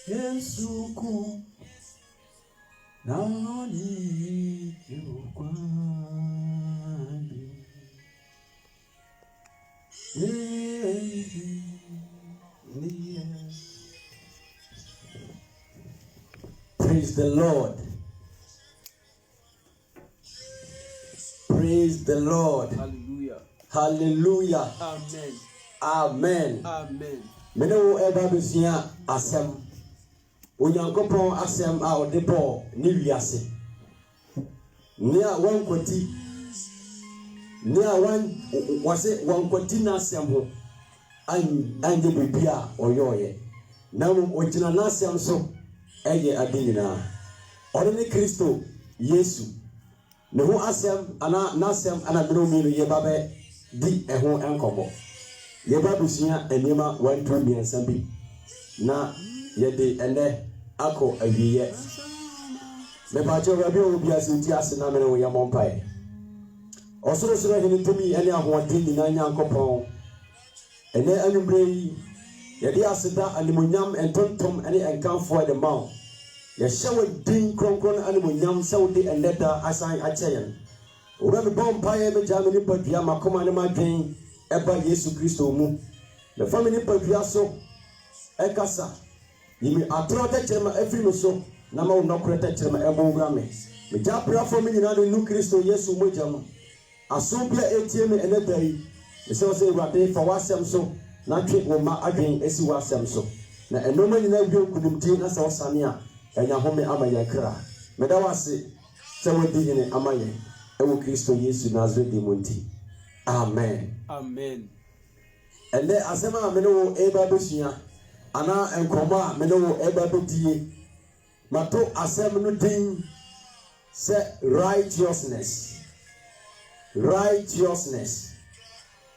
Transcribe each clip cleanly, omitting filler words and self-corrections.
Yesuku nani yukwani Praise the Lord. Praise the Lord. Hallelujah. Hallelujah. Amen. Amen. Amen. Meno eba besia asem. Onyankopon asem a ode bo ni wiase. Ni a wan kwati. Ni a wan wase wan kwati na asem ho. Anje bibia oyoye. Na mo ogina na asem so eye adinina. Ode ni Kristo Yesu. Ne ho asem ana na asem ana bino mi ye babe di eho enkomo. Ye babusia enima 1 2 3 bi na ye de ene ako awiye me ba jo rabi obi asinti asena me no ye monpae osoro hini tumi ene ahoɔden nyina nyankopɔn ene anumbre yi ye de aseda animonyam entontom ene enkanfo de maw ye hyewe din kronkron animonyam sawde eneda asan akyɛyen oba me bompae me jame ni padua makoma ne madwen eba Yesu Kristo mu the family padua so ekasa yimi atro te kyerema afiri no so na ma no kore te kyerema embowura me ja pra fo me nyina no Kristo Yesu mogya no asompla etie me eneda yi se o se Awurade fa wasem so na twe wo ma adwen esi wasem so na enoma nyina bi okudumti na se osane a enya home amaye kra me da wase se wodi hene amaye ewo Kristo Yesu Nazareth monti. Amen. Amen. And then asema me no eba besua ana enkomo a me no eba bedie mato asem no din say righteousness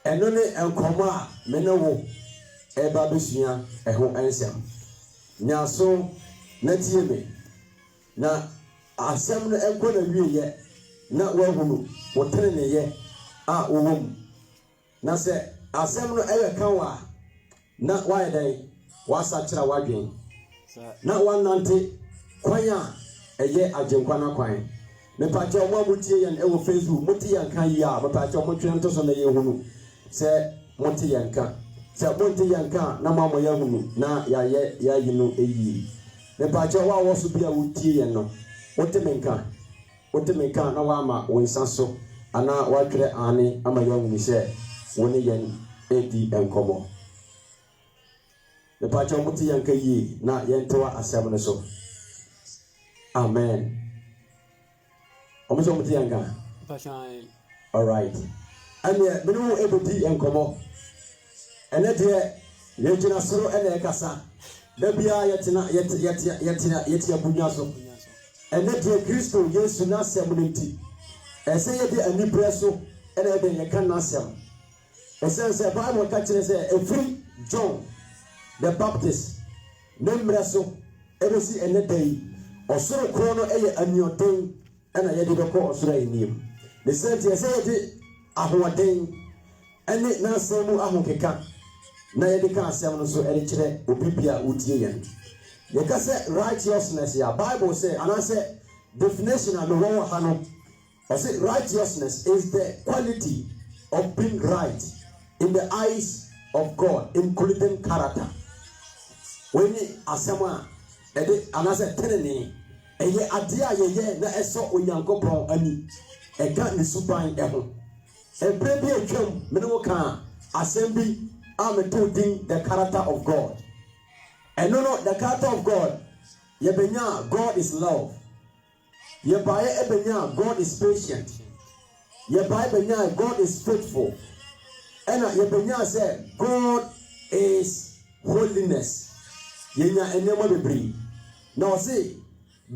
eno ne enkomo a me no eba besua eho ensem nyaso na tie me na asem no enko na wiye na wahunu wotere ne ye a owom na se asem no ewe kan wa na waye dai wasa kira wadwen na wanante kwanya eye agenkwa na kwan me paje omo amutie yan ewo Facebook mutie yan kan yi a me paje omo twen to so na ye hunu se mutie yan kan se mutie yan kan na mamo ya hunu na ya yi no eyi me paje wa wo so bia wutie yan no wote menka na wa ma wonsa so ana wadwere ane ama ya hunu se woni yan edi enkomo the pacho muti yanka yi na yentoa asem no so. Amen. Omuso muti yanka pashan all right ane me no ebodi enkomo ene de yegina soro ene kasa da bia yetina abunya so ene de Kristo Yesu na asem no nti ese ye de anibra so ene de yeka na asem ese se Bible ka kire se every John the Baptist nemre so ebesi ene dai osoro kro no eye anioden ena ye de beko osoro anim the same ese ye de ahoden ene na asemu ahokeka na ye de ka asem no so ere kire obibia utie yen ye ka se righteousness ya Bible say and I say definition and no ha no I say righteousness is the quality of being right in the eyes of God, including character. When asema ede anase tenene eye adia ye na eso onyankopon ani eka ni suban eho ebre bi atwam me no ka asem bi ametodin the character of God. And no the character of God ye benya God is love. Ye baye ebenya God is patient. Ye baye benya God is faithful. And ye benya say God is holiness. Yenya enema bebre. Now see,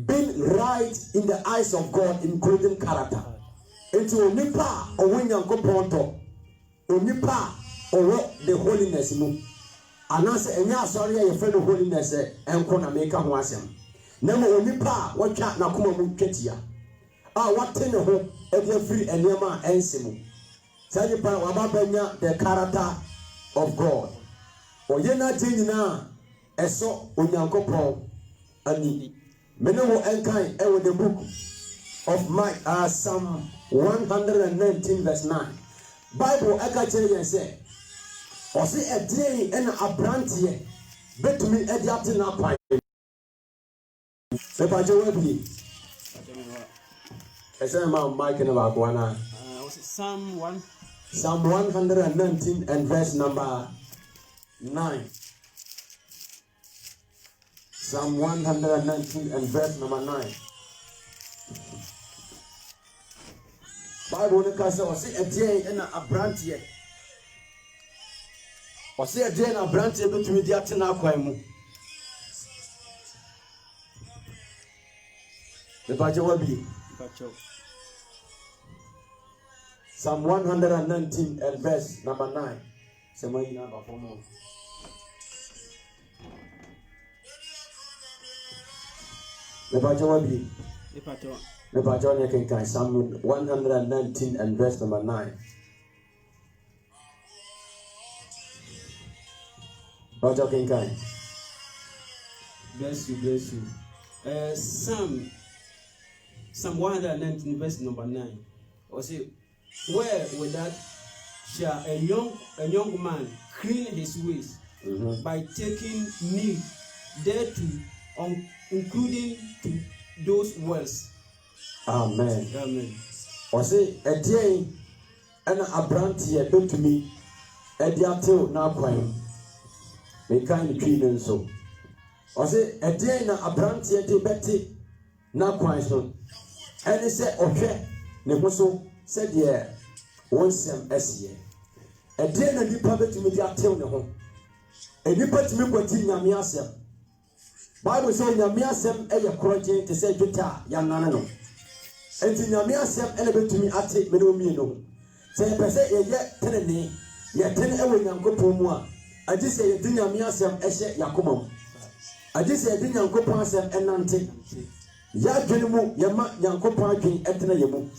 being right in the eyes of God, including character. Into onipa or when you go ponto, onipa or the holiness mu. anase enya asori ye fe no holiness enko na make ho asem na mo onipa watwa na koma mu twatia wate ne ho e free enema ensemu sanye pa wababanya the character of God oyena tinyina eso onyankopon ani mene wo enkan e wo the book of Psalm 119 verse 9 Bible aka chere yen say osi edie ena abrantie betumi edi ate na kwan se pa je wabi ese ma mike na ba kwa na Psalm 119 and verse number 9 Psalm 119 and verse number 9 Bible ne ka say osi edie ena abrantie Wasi edie na branche betumi di ate na akwan mu. Bebaje wabi. Psalm 119 and verse number 9. Sema ina ba fomo. Bebaje wabi. Bebaje on yake kan Psalm 119 and verse number 9. King Kai. Bless you. Psalm 119 verse number 9. Or say, where with that shall a young man clean his ways by taking meat thereto, including to those wells. Amen. Or say a day and a branch here to me a diatil na kwine. Me kind tree and so. Or say a day na a branch here to betty na kwine so. And he said, okay, Nemoso said, yeah, once as year. A day na nipa to me diatil na home. A nipa to me what in Yamiasem. Bible says Yamiasem a yakroje to say Jutta Yanano. And in Yamiasem elevate to me at it, Menomino. Say, per se, yet tenany, yet 10 hour yanko pomua. I just say, Dinya Miasem Eshe Yakumum. I just say, Dinya Kopasem and Nante. Ya Genimu, Yama Yankopa King Etna Yamu.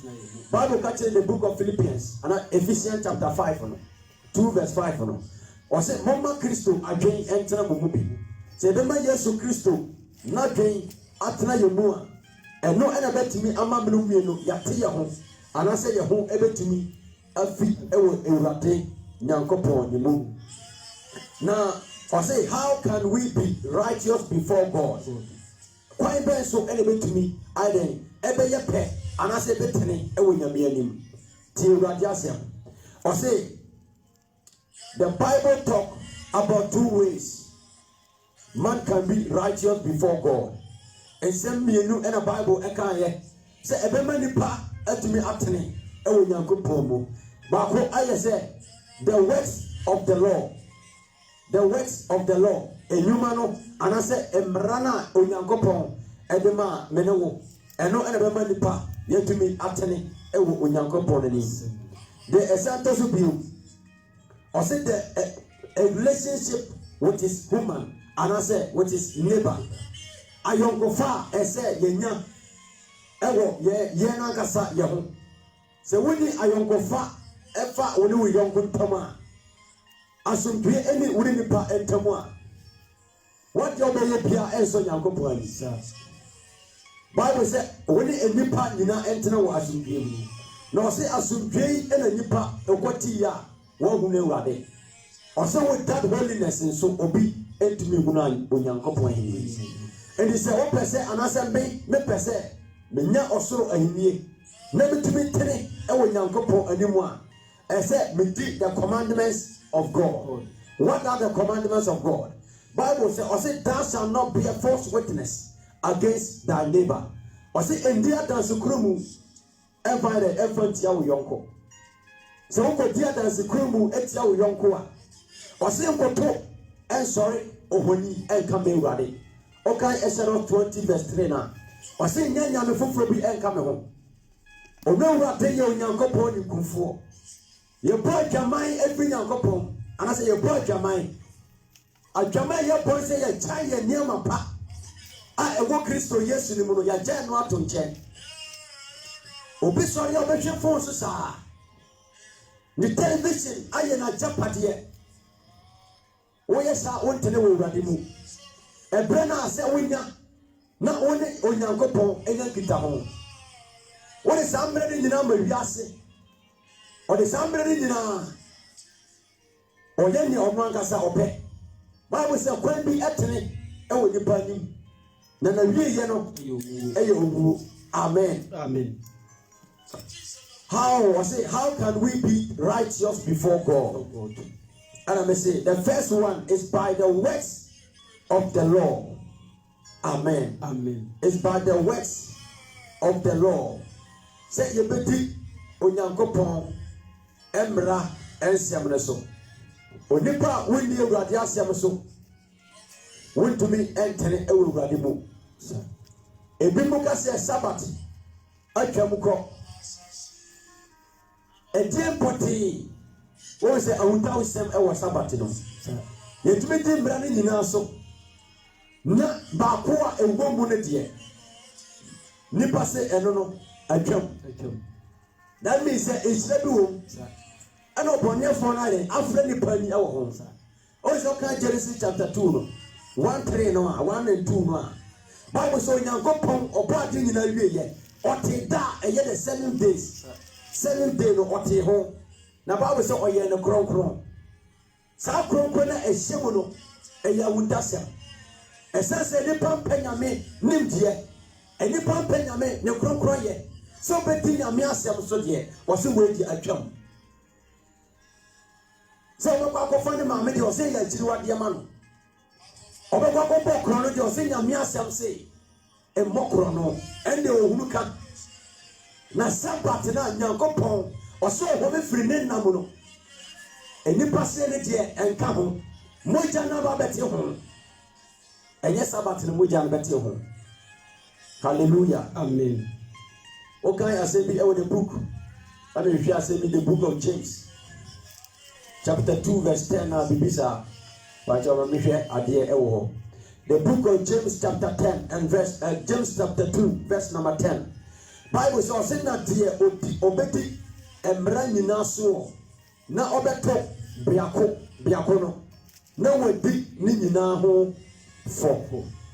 Bible catches the book of Philippians, and Ephesians chapter 5, 2 verse 5. Or say, Mama Christo, again enter Mumubi. Say, the man Yesu Christo, not gain Atna Yamua. And no other bet to me, Amamino, Yatia home. And I say, your home ever to me, a feet, a rate, Yankopo, Yamu. Now, I say, how can we be righteous before God? Quite bad so anyway to me, I then ever your pet, and I say, Betany, a win a meaning. Till Radiasium. I say, the Bible talk about 2 ways man can be righteous before God. And send me a new and a Bible, a can say, a man pa at me attorney, a win a good pomo. But what I say, the works of the law. The works of the law, a humano, and I say, Emrana, Unyankopon, Edema, Menewo, and no other manipa, yet to me, Atene, Unyankopon, and is. The Esantos of you, or say a relationship which is human, and I say, what is neighbor. I don't go far, and say, Yenya, Ewo, Yenagasa, Yahoo. So when I don't go far, ever when we don't go to asumdue any wuri nipa entamwa what your be pia enso nyankopon ani Bible say when nipa nyina entena wo asumdue mu na o say asumdue ena nipa ekwati ya wo hu na Awurade o say with that holiness nso obi entumi hu na onyankopon ani and he say o pese anasa me pese menya osoro ahimie na metumi tene e wo nyankopon animu a e say me di the commandments of God. What are the commandments of God? Bible says, thou shalt not be a false witness against thy neighbor. Or say, India dance krumu every tia yonko. So unko dia dance krumu etia yonko. Or say unko to and sorry ohoni and come ready. Okay, Exodus 20 verse 3 now. Or say nyanya me fufuro bi and come home. Ono wa te ye onyanko pon ni kumfo. Your boy Jamai every Yankopon, and I say your boy Jamai. adwama ye bonse ye chan ye niam pa a ewo Kristo Yesu ni mu no ya gye no ato nche obi sori obehwe phone so saa ni television aye na japade wo ye sa wontene wo urade mu ebre na ase wonya na one onyankopon enya kita ho wo de sambre ni nyina ma wiase o de sambre ni nyina oye ni ono ankasa ope Bible say kwan bi etene e wo nipa nim na wie ye no e owu. Amen. Amen. How can we be righteous before God? And I may say the first one is by the works of the law. Amen. Amen. It's by the works of the law. Say ye beti onyankopon emra ensem ne so. Onipa woni Awurade asem so. Wontumi entene Awurade mu. Ebi mu ka se Sabbath atwam kɔ. Edie poti wo se awuta usem e wo Sabbath no. Yetumi di mbra ne nyina so. Na ba ko a ewo mu ne de. Nipa se eno no atwam. That means say ehira bi wo. Ana obonye fo na re afre nipa ni e wo ho. O se ka Genesis chapter 2 no. 1:3 no a 1 and 2 no a. Bible so nyankopon obade nyina wie ye. Ote da eye the 7 days. 7 day no ote ho. Na Bible so oye ne kronkron. Sa kronkron na ehye mu no eya wundasem. Esase nipa mpanyame nimdie. Enipa mpanyame ne kronkron ye. So beti nyame asem so de. Wose wedi atwam. So obekwa akofo ne maame de ose ya chiriwade ma no. Obekwa akofo kro no de ose nyame asem se. Emokro no ende ohunu ka. Na Sabbath na nyankopon ose oho be firi ne nam no. Enipa se ne de enka ho. Moja na ba beti ho. Enye Sabbath ne moja na beti ho. Hallelujah. Amen. Okay, I say be the book. I mean, if you say be the book of James. Chapter 2 verse 10 na bibisa wacha me hwe ade ewo. The book of James chapter 10 and verse James chapter 2 verse number 10. Bible says na de obedi emra nyina so na obeto biako no na wadi ni nyina ho fo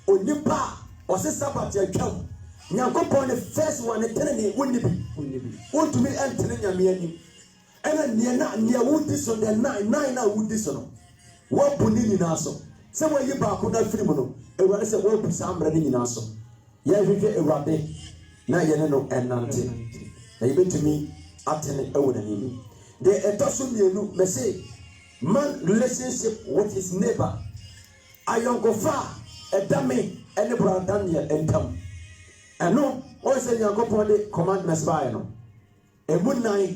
onipa o se Sabbath atwam nyankopon the first one tene ne wonibi wontumi entene nyame ani ena ne wudi so the nine na wudi so no wo buni nyina so se wo yi ba ko na firi mu no eware se wo bisa amra ni nyina so ye hwehwe ewade na ye ne no enante na yebetumi atene ewo na ni the etoso mienu me say man relationship with his neighbor ayonkofa edame ene brother Daniel entam eno o se nyankopon de commandments by no emunan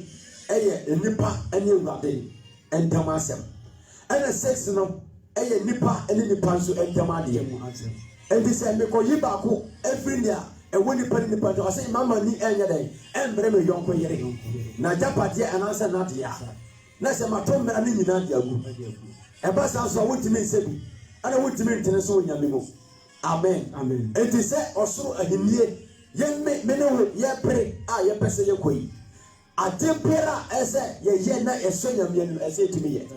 eye nipa ene ewade entam asem ene sex no eye nipa ene nipa so entam ade mu asem ebi se me ko yiba ko every year ewo nipa ni nipa to say mama ni enye den embre me yonko yere na japade anansa na de ya na se matomra ni nyina de agu eba san so wotimi nsebi ana wotimi ntene so nyame mu. Amen. Amen. It is said osoro ahimie ye me no ye pere a ye pese ye koi atempera ese ye na eso nyame no ese timi ye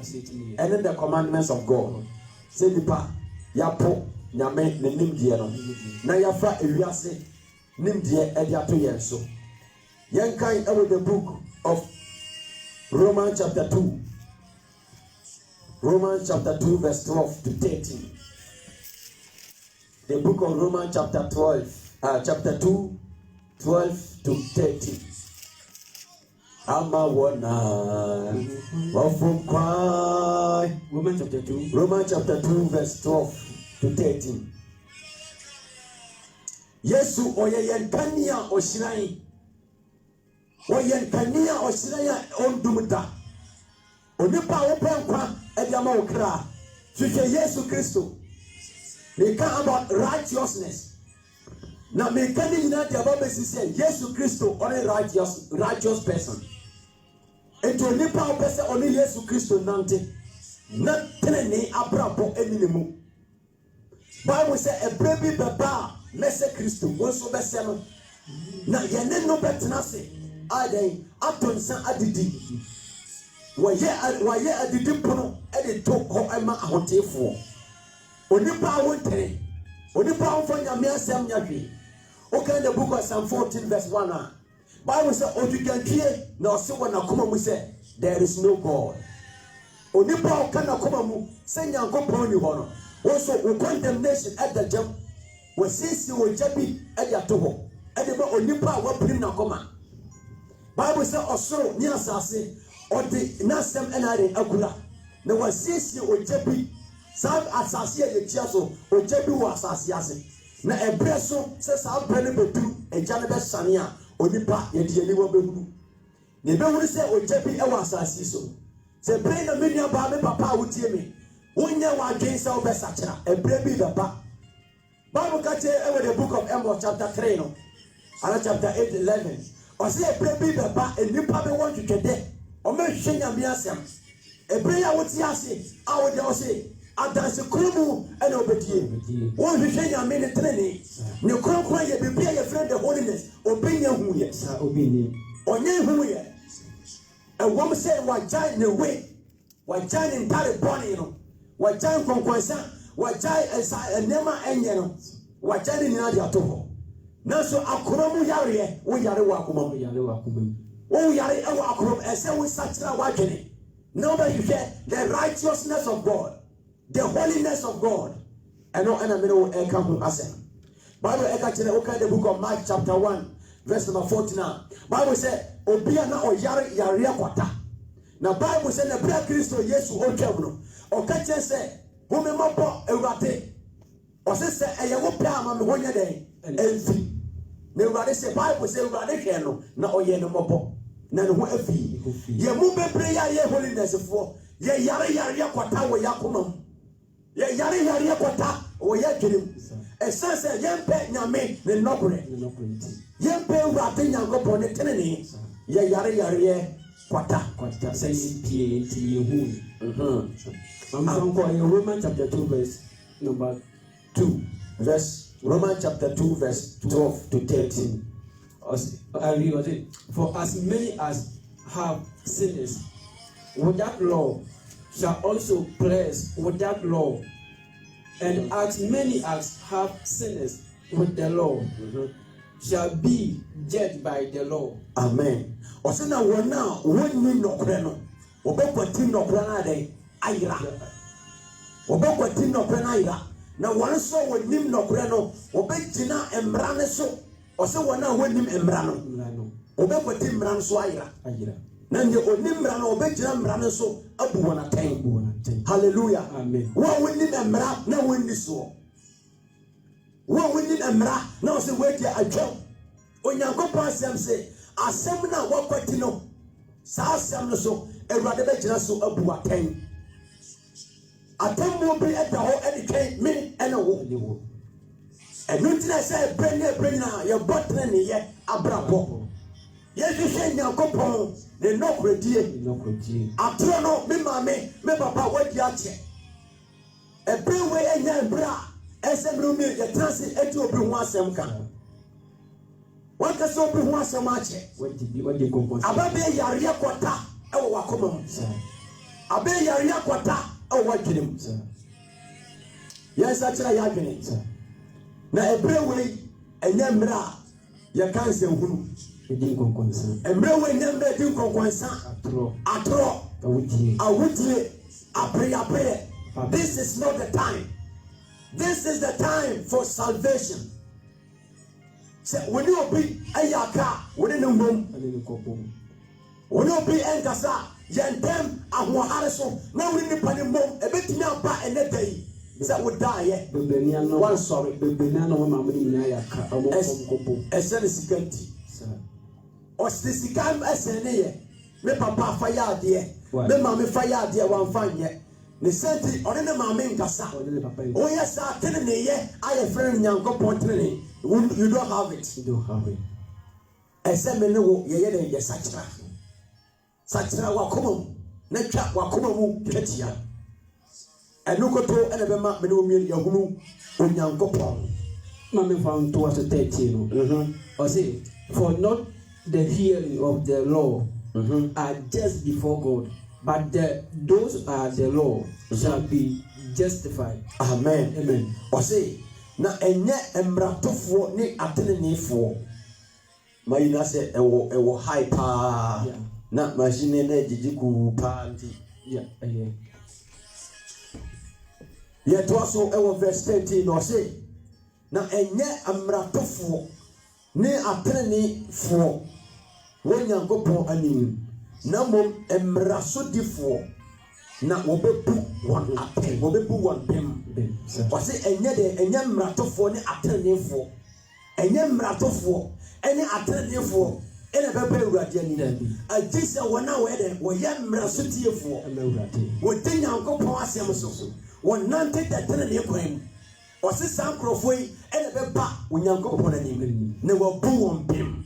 and then the commandments of God say nipa ya po nyame ne nimdie no na ya fa ewiase nimdie e dia to ye so yen kan e with the book of Romans chapter 2 verse 12 to 13. The book of Romans chapter 2 12 to 13. Ama wana wafum kwai. Romans chapter 2 verse 12 to 13. Yesu oyeyen kania oshirai. Oyen kania oshirai ondumuda. Onipa open kwa ediama okra. Fiche Yesu Kristo. They come about righteousness. Now, me can you not about say Jesus Christ only righteous person. And to nipa person only Jesus Christ nante. na tenene abrabo eninimu Bible say a baby baba mese Kristo wonso bese no na yene no betena se aden atonsa adidi waye adidi pono ede to ho ema ahotefo onipa awontere onipa awonfanya me asem nyahwe okay the book of Psalm 14 verse 1 Bible say odukantwie na ose wona koma mu say there is no God onipa okana koma mu say nyankopon ni ho no also condemnation at the jump was since we jabi at the atoho at the onipa wa prim na koma Bible say osoro ni asase or the nasem enare akura na was since we jabi sab asase ye tia so o jabi wa asase ase na ebreso se sa brene bedu eja ne be sane a onipa ye de ni wa behuru ne behuru se o jabi e wa asase so se brain na menia ba me papa wotie me wonya wa dwen se wo be sakira ebre bi baba Bible ka che e the book of Amos chapter 3 no and chapter 8:11 o se ebre bi baba enipa be won twede o me hwenya mi asem ebre ya wotie ase a wo de o se adanse kromu ene obedie wo hwenya mi ne trene ne kronkron ye bibia ye friend the holiness obenya hu ye sa obenya onye hu ye e wo se wa jai ne we wa jai ne ntare boni no wajai konkonsa wajai enema enye no wajai ni na dia to ho nanso akromu yare wo yare wa akoma wo yare e wa akrom ese wo sachira wa dwene nobody you share the righteousness of God the holiness of God and no enemy no e kan ho asem Bible e ka kire o ka the book of Mark chapter 1 verse number 49 Bible say obia na o yare akwata na Bible say na bra Kristo Yesu o twam no o ka che se wo me mabo ewrate o se se eye wo pa ma me honya den enfi na ewrate se Bible say ewrate hwe no na o ye no mabo na no ho afi ye mu bebre ya ye holiness fo ye yare kwata wo yakomam ye yare kwata wo ye dwenem esense ye mpe nyame ne nokure ye mpe ewrate nyangopo ne tenene ye yare kwata say pie nti ye hu Romans chapter 2 verse number 2 verse Romans chapter 2 verse 12 to 13 I read what it for as many as have sinners without law shall also bless without law and as many as have sinners with the law shall be judged by the law. Amen. Osana wona wonni nokre no obekwati nokre na dey ayira obekwati nokre na ayira na wanso wonnim nokre no obegina emra ne so ose wona wonnim emra no obekwati emra no so ayira na nye onnim emra no obegina emra ne so abu wona ten hallelujah amen wo wonnim emra na wonni so wo wonnim emra na ose wedi adwo onyankopon asem se asem na wakwati no sa asem no so ewrade be gina so abu aten atemmo bi eta ho ene twen me ene wo enuntina se brenya na ye botre ne ye abrabo ye hwehwe nyankopon ne nokredie atro no me mame me papa wadi ache ebrewe enya ebra esebru me ye transi eti obi ho asem ka waka so obi ho asem ache wadi konkonsa ababe yare kwata ewo wakoma mu abe yare kwata ewo wadwenem yes achira ya dwene na ebrewe enya mra ye kanse hunu edin konkonsa ebrewe enya mra edin konkonsa atro awudie apre this is not the time. This is the time for salvation. So when you be ayaka, when you when you be enkasa, yentem ahwahariso, na we ni panimbo, ebetimi aba ene day. That would die. One sorry, the banana mamma yaka, esen sikenti. Os the sikam esene, me papa fire dear, me mammy fire dear one fine yet. Ne senti onene mame nkasa oh yes atene ne ye aye friend nyanko pontene you don't have it ese me ne wo ye de ye sachira wakomam na twa wakomam twetia ɛno koto ɛna bɛma mene omi yahunu onyankopɔn. Mama found towards the 13. Or say, for not the hearing of the law are just before God, but those are the law shall be justified. Amen. Amen. Or say, na enye emratofo ni atenenefo. Mayina se ewo high pa. Na machine na jijiku pa nti. Yeah. Yet also ewo verse 13 or say, na enye emratofo ni atenenefo. Wonyankopon anim. Na mom emrasodifo. Na wobebu wan aten, wobebu wan bem. Wase enye mratofo ne atenenefo. Enye mratofo ene atenenefo ene bebe awurade ani. Agisa wona we ye mrasotiefo. Wodi Nyankopon asem so. Wonante atenene kwan. Wase sankrofo yi ene beba Onyankopon ani. Ne wobu won bem.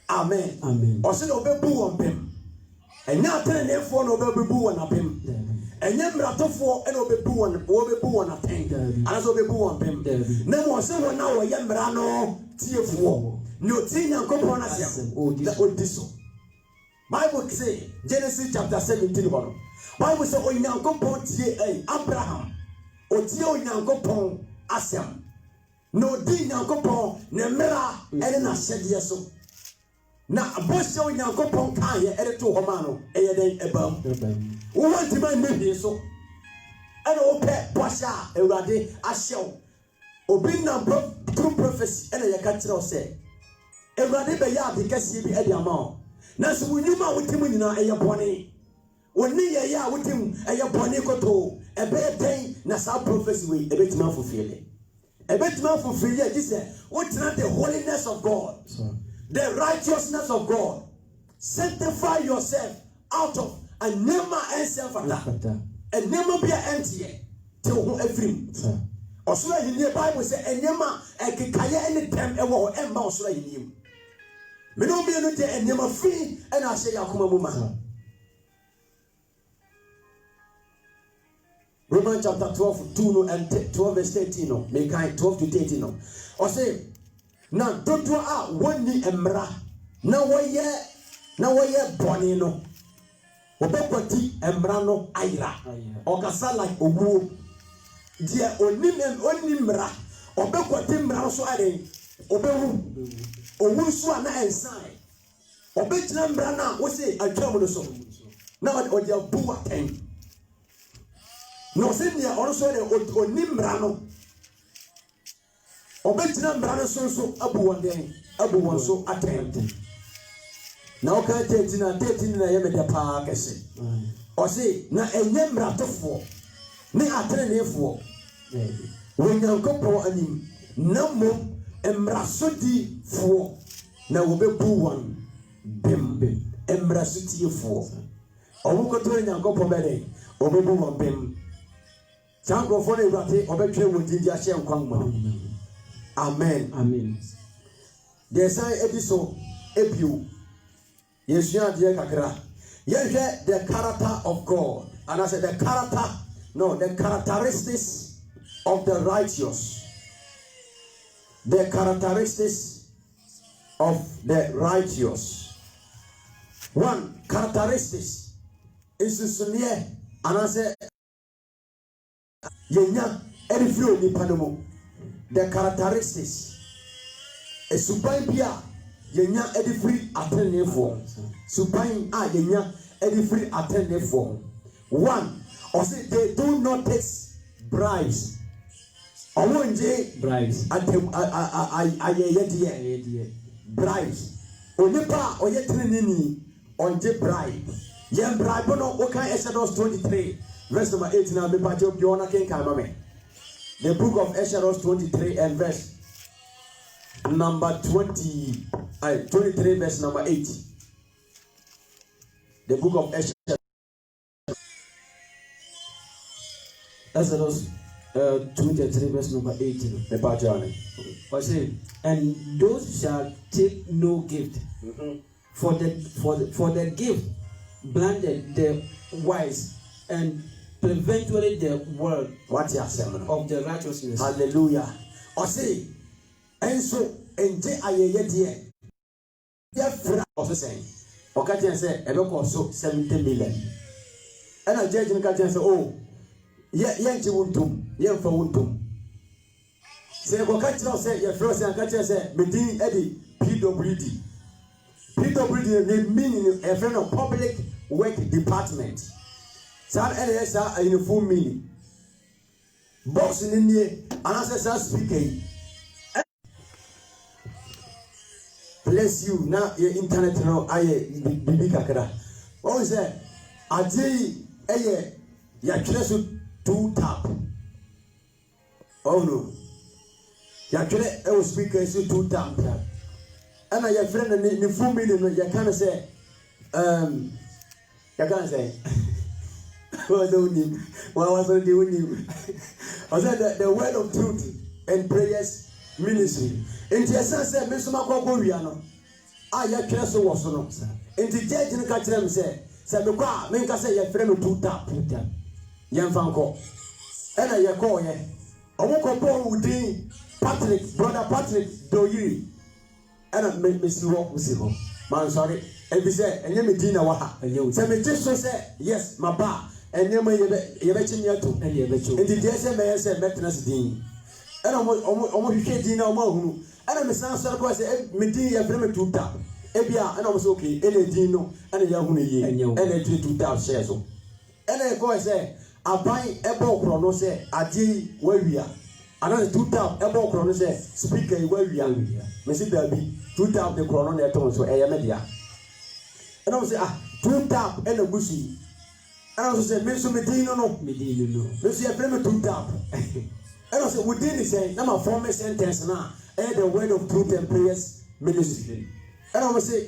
Amen. Amen. Wase no bebu won bem. Enye atenenefo no bebu won abem. Enye mratofo ene obebu won aten. Anaso obebu won bem. Na mo se wona wo ye mra no tiefo. Ne oti Nyankopon asem. Da odiso. Bible say Genesis chapter 17 one. Bible say Onyankopon tie Abraham. Otie Onyankopon asem. No di Nyankopon ne mra ene na hyede so. Na aboshe Onyankopon kan ye ere to homa no eye den ebam. Wo want man mebi so. Ene wo pe bosha Ewurade ahyew. Obi na true prophecy ene ye ka kire o se. Ewurade be ya abikase bi ade ama. Na so wunima wotim nyina eye bone. Woni ye ya wotim eye bone koto. Ebe den na sa prophecy we ebetima fulfill. Ebetima fulfill ye gise what not the holiness of God. The righteousness of God. Sanctify yourself out of a nema and self-attack. A nema be empty till who every. Also, in the Bible says, a nema a kikaya any time ever and mouse like him. Me no be no day and nema free and I say Yakuma Muma. Romans chapter 12, 2 and 12 verse 13. No, make 12 to 13. No. Or say, na dodo a woni emra na woye boni no obekoti emra no ayra okasa like oguo dia onimra obekoti mra so are obewu owu so na ensan obekina mra na wo se atwam no so na odi abu aten no se dia oro so de onimra no obetina mbrane so abu won so attempt na o ka 13 na ye mede pa kese o se na enye mratofo ne atrenefo Onyankopon anim na mo emrasodi fo na wo bebu won bem emrasotiefo owo ko to Onyankopon bede o bebu won bem sankrofo na Ewurade obetwe wodi dia hye nkwan ma. Amen. Amen. There's an episode, Ebu. Yes, you are the Kakra. Yes, the character of God. And I said the characteristics of the righteous. The characteristics of the righteous. One characteristics is Sunie. And I said, Yenya, Edifio Nipanomo. The characteristics. A supine pia, yenya edifree attenefo. Supine yenya edifree attenefo. One, or say they do not take bribes. Omonje bribes. Bribes. Onipa oyetrenini onje bribe. Yen bribe no okay Exodus 23 verse number 8 na me pacho bi ona ken kan mame. The book of Exodus 23 and verse number 23 verse number 8. The book of Exodus 23 verse number 18. I say, and those shall take no gift for the gift blinded the wise, and eventually the word What you say? of the righteousness. Hallelujah. Or say, and so enje ayeye die. Dear friend, also saying, Okatian say, ebe koso 70 million. And a judge in Katian say, oh, yanchi wuntum, yan for wuntum. Say, Okatian say, your friend and Katian say, Medin Eddie, PWD. PWD meaning a friend of public work department. Some areas are in full meaning. Box in India, and as I speaking. Bless you. Now your internet now I bibi kakra. What is that? Aje ya kire 2 tap. Oh no. Ya kire e speaker so 2 tap. And your friend ni full meaning you can say you can say what don't you? What was the you? I said the word of truth and prayers ministry. Enti esanse me so makoko wia no ya twere so wo so no enti judge no ka kire me se me kwa me nka se ye frɛ me 2 tap ye mfanko ena ye ko ye omukọ Paul udin Patrick brother Patrick Doyiri ena me si ho man sorry e bi se enye me din na wa ha se me je so se yes my ba enye me ye be chimi ato enti je se me ye se metena se din ena omo hwehwe din na omo ahunu ena me san so ko se me din ye frɛ me 2 tap ebia ena omo so okay ena din no ena ya hunu ye ena 2 tap share so ena ko se aban ebo okro no se ade wawia ana 2 tap ebo okro no se speaker wawia me si da bi 2 tap de okro no na eto so eye media ena omo se 2 tap ena gusi ena so se me so me din no me so ye frɛ me 2 tap and I said, within the say, now my former sentence now, and the word of truth and prayers ministry. And I will say,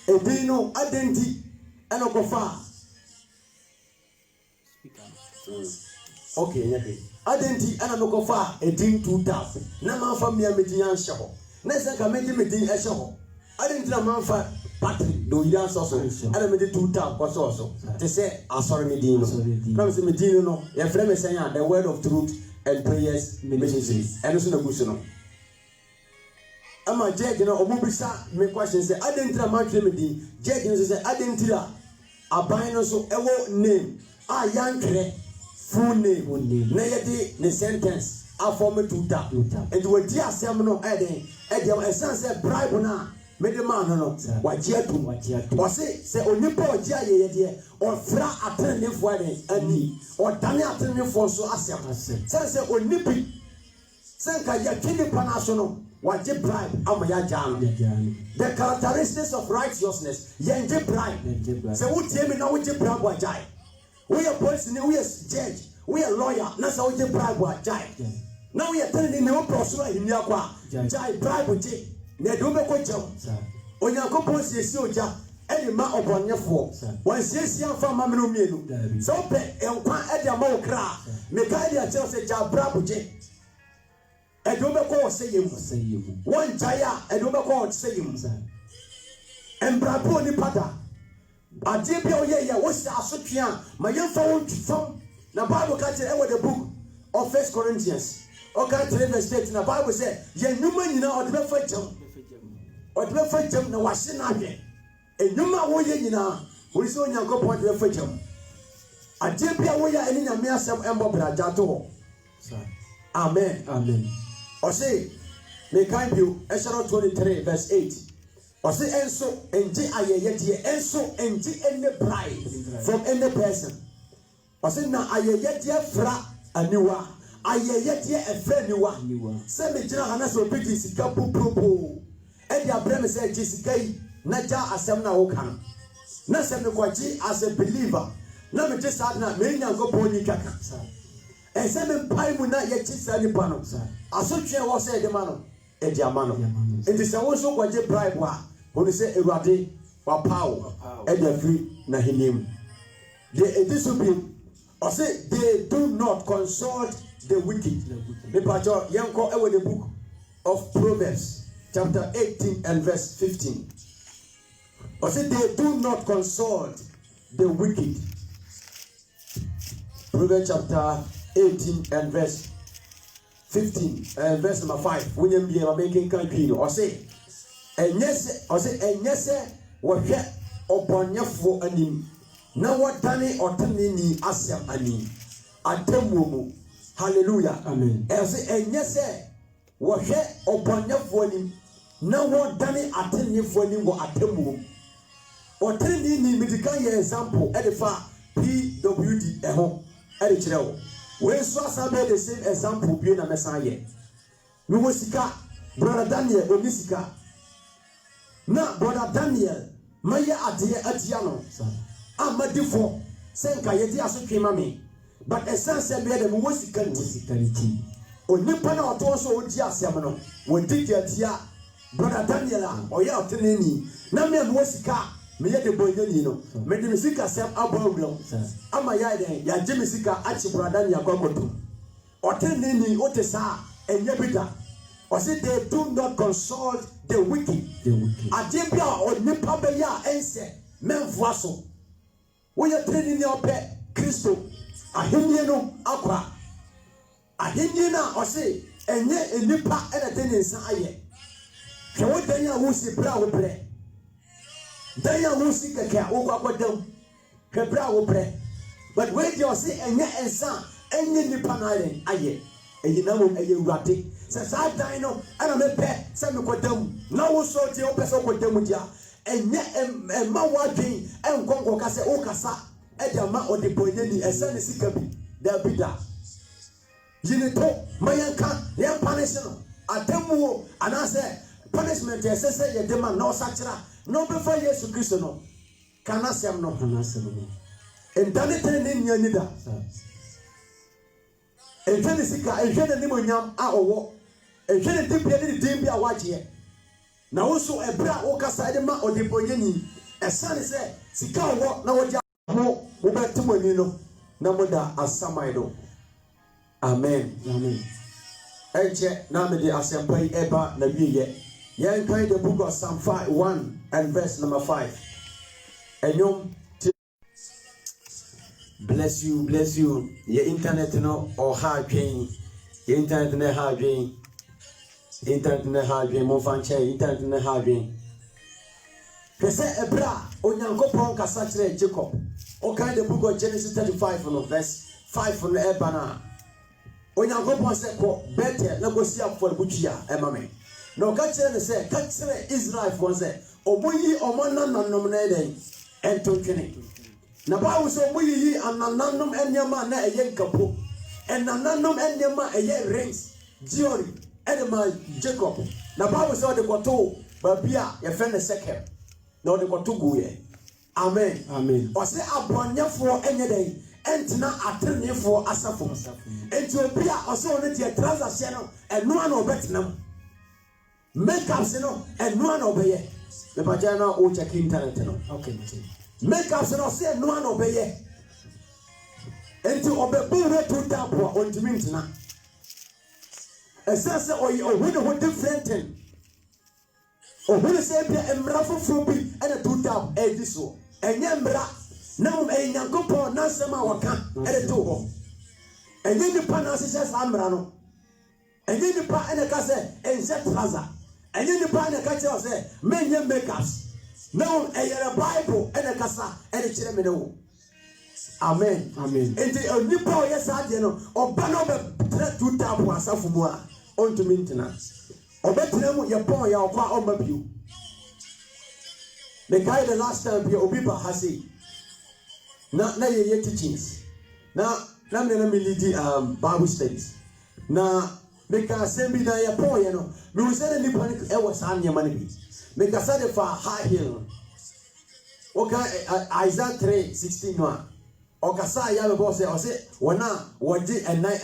a dino identity, and I go far. Okay, identity, and I go far, a ding 2 tap. Now my family, I'm a young show. Next, I can make him a ding a show. I didn't know my father, Patrick, do you answer so? And I made the 2 tap, was also. They say, I'm sorry, Medino. Promise Medino, no, your friend is saying the word of truth and prayers ministry and so na guso ama judge na obubisa me question say identity ma twem di judge no say identity aban no so ewo name yankre full name na yedi ne sentence form 2 tap and we di asem no eden esan say bribe na me de man no wajiatu o se onipa oji ayeye de o fra atene fo eden ani o dane atene fo so asem se onipi senka ya kini panaso no waje bribe ama ya jano the characteristics of righteousness yenje bribe se wutie me na wuje bribe wajai we are police ni we are judge we are lawyer na se wuje bribe wajai na we are telling ni o prosper himi akwa jai bribe je na do be ko jam onyankopon siesi oja eni ma obonyefo wan siesi afa ma me no mienu so pe enkwa edi ama okra me ka edi a tell say ja brabo je e do be ko seyem wan jaya e do be ko seyem embrabo ni pada ade bia oye ya wo sia asotwea ma yemfa won twifam na Bible ka tell e the book of 1 Corinthians okay 3:8 na Bible say ye nyuma nyina odebe fa jam odebe fa jam na wahye na hwe enyuma wo ye nyina wo se onyankopon odebe fa jam ade bia wo ya eni nyame asem embo braja to ho amen o say me kan bio Exodus 23:8 o say enso enji ayeye de enso enji any bride from any person o say na ayeye de fra aniwa ayeye de efra niwa se me jira hana so pedi sika popopo e dia brem se jisika yi na ja asem na wo kan na se me kwaji as a believer na me just na me nyango poni kaka e se me pai mu na ye chisa ni pano asotwe wo se de mano e dia mano enti se wo so kwaji bribe wa oni se ewade wa power e dia free na hinim they discipline or say they do not consult the wicked. The pastor yanko ewe the book of Proverbs chapter 18 and verse 15. Or say they do not consult the wicked. Proverbs chapter 18 and verse 15 and verse number 5. William B. making country or say, and yes, or say, what Obonyafo anim na wadane oteneni asem ani atemumu hallelujah amen ese enyese wo hwe obonyafo anim na wadane atenefo anim wo atemumu oteni ni medical example edifa PWD eho edi kirewo we so asabe the same example bi na mesan ye mi wo sika brother Daniel onisika na brother Daniel Maya adie atiano amadifo senka yedi asotwe mame but essence be dem wo sikanti onipa na oto so odi asem no wodi atia brother Daniela oya oteneni na me wo sika me ye de bonyani no me de sika sem abawro ama ya den ya je me sika achi brother Daniel kwakoto oteneni otesa enye bida or say they do not consult the wicked. Adebia or nipa be ya ense menfuaso. We are training your pet Christo. Ahenye no akwa. Ahenye na or say enye nipa anything insa aye. Hwe danya wo si bra wo bre. Danya wo si keke wo kwakwadam. Hwe bra wo bre. But when you say enye ensa enye nipa na aye. Eyi na mo eye urate. Se sa dan no ana me pe se me kodam na wo so tie wo pe se kodam dia enye ma wadwen enkonko ka se wo kasa e dia ma ode bonyani ese ne sika bi da bida yini to mayanka ya punish no atamuo ana se punishment ese se ye de ma na osakira no be fa Yesu Kristo no kana sem no endane tene ni anida enjene sika enjene ni monyam a owo enjene tipia ni dimbi a waje na wo so ebra wo kasa de ma odebonyani esane se sika owo na woja ho wo betimani no na moda asamai do amen amen enche na me de asempai eba na wiye yen kan the book of Psalm 1 and verse number 5 enyom bless you your internet no or hard train your internet no hard train mo fanche internet no hard train pese ebra onyankopon kasa kire Jacob o kan the book of Genesis 35 no verse 5 no eba na onyankopon se ko better na go see for butua emame no ka kire ne se ka kire Israel for se omoyi omonananom na eden entotwene na bawo so muyi anananom enyama na eye nkapo enananom enyama eye rings diori edema Jacob na bawo so de koto babia ye fe ne Sekem na de koto guye amen amen o se abonyefo enye den entina atrenefo asafo Ethiopia o se one die transaction no eno ana obetenam makeups no eno ana obeye me baja na o check internet no okay make us no say no an obeye enti obebu re to tap on dimintina essence oyi ohune ho different thing ohune say bia emra foforo bi ene to tap e di so enye mra na mo enyankopon na sema waka ene to ho enye ni pa na se sa mra no enye ni pa ene ka se ense plaza enye ni pa ene ka che o se menye makeups now a Bible and a casa and a chiremino. Amen. Amen. And the nipo yes I know or banobe to tap was of more on to maintenance. Or better your boy or qua on my view. The guy the last time your Obiba has it. Not your teachings. Now let me lead the Bible studies. Now because send me your boy, you know. We said any panic was on your money. Make a study for high hill. Okay, Isaiah 3:16 no. Okasa ya be boss say wona wodi enai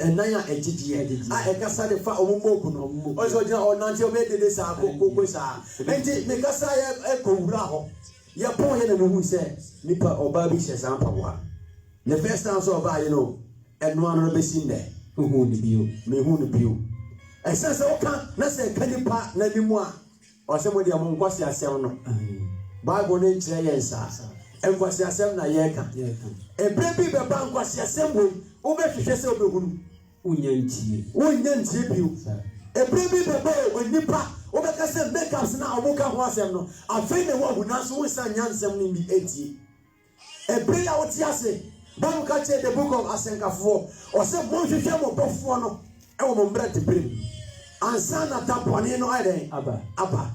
enaya ejiji a ekasa de fa omumboku no. Oso jina onante obede sa kokoko sa. Enti me kasa ya ekowura ho. Ya pon ye na hu say nipa oba bi hye san pawa. The first time so oba you know eno anu no be sin there. Hu ni bio. Me hu ni bio. Esense oka na say kanipa na limu a ose mo dia mo nkwasi asem no Bible ne kire yensa enkwasi asem na yeka ebre bi beba enkwasi asem wo obehwehwe se obehunu unyantie biu ebre bi beba onipa obeka se makeups na oboka ho asem no afei ne wo huna so wo san nyansem ni bi etie ebre ya woti ase Bible catch the book of Asenkafo or say mo hwehwe mo bofo no e wo mo mbra tebrim ansa na tapone no ade aba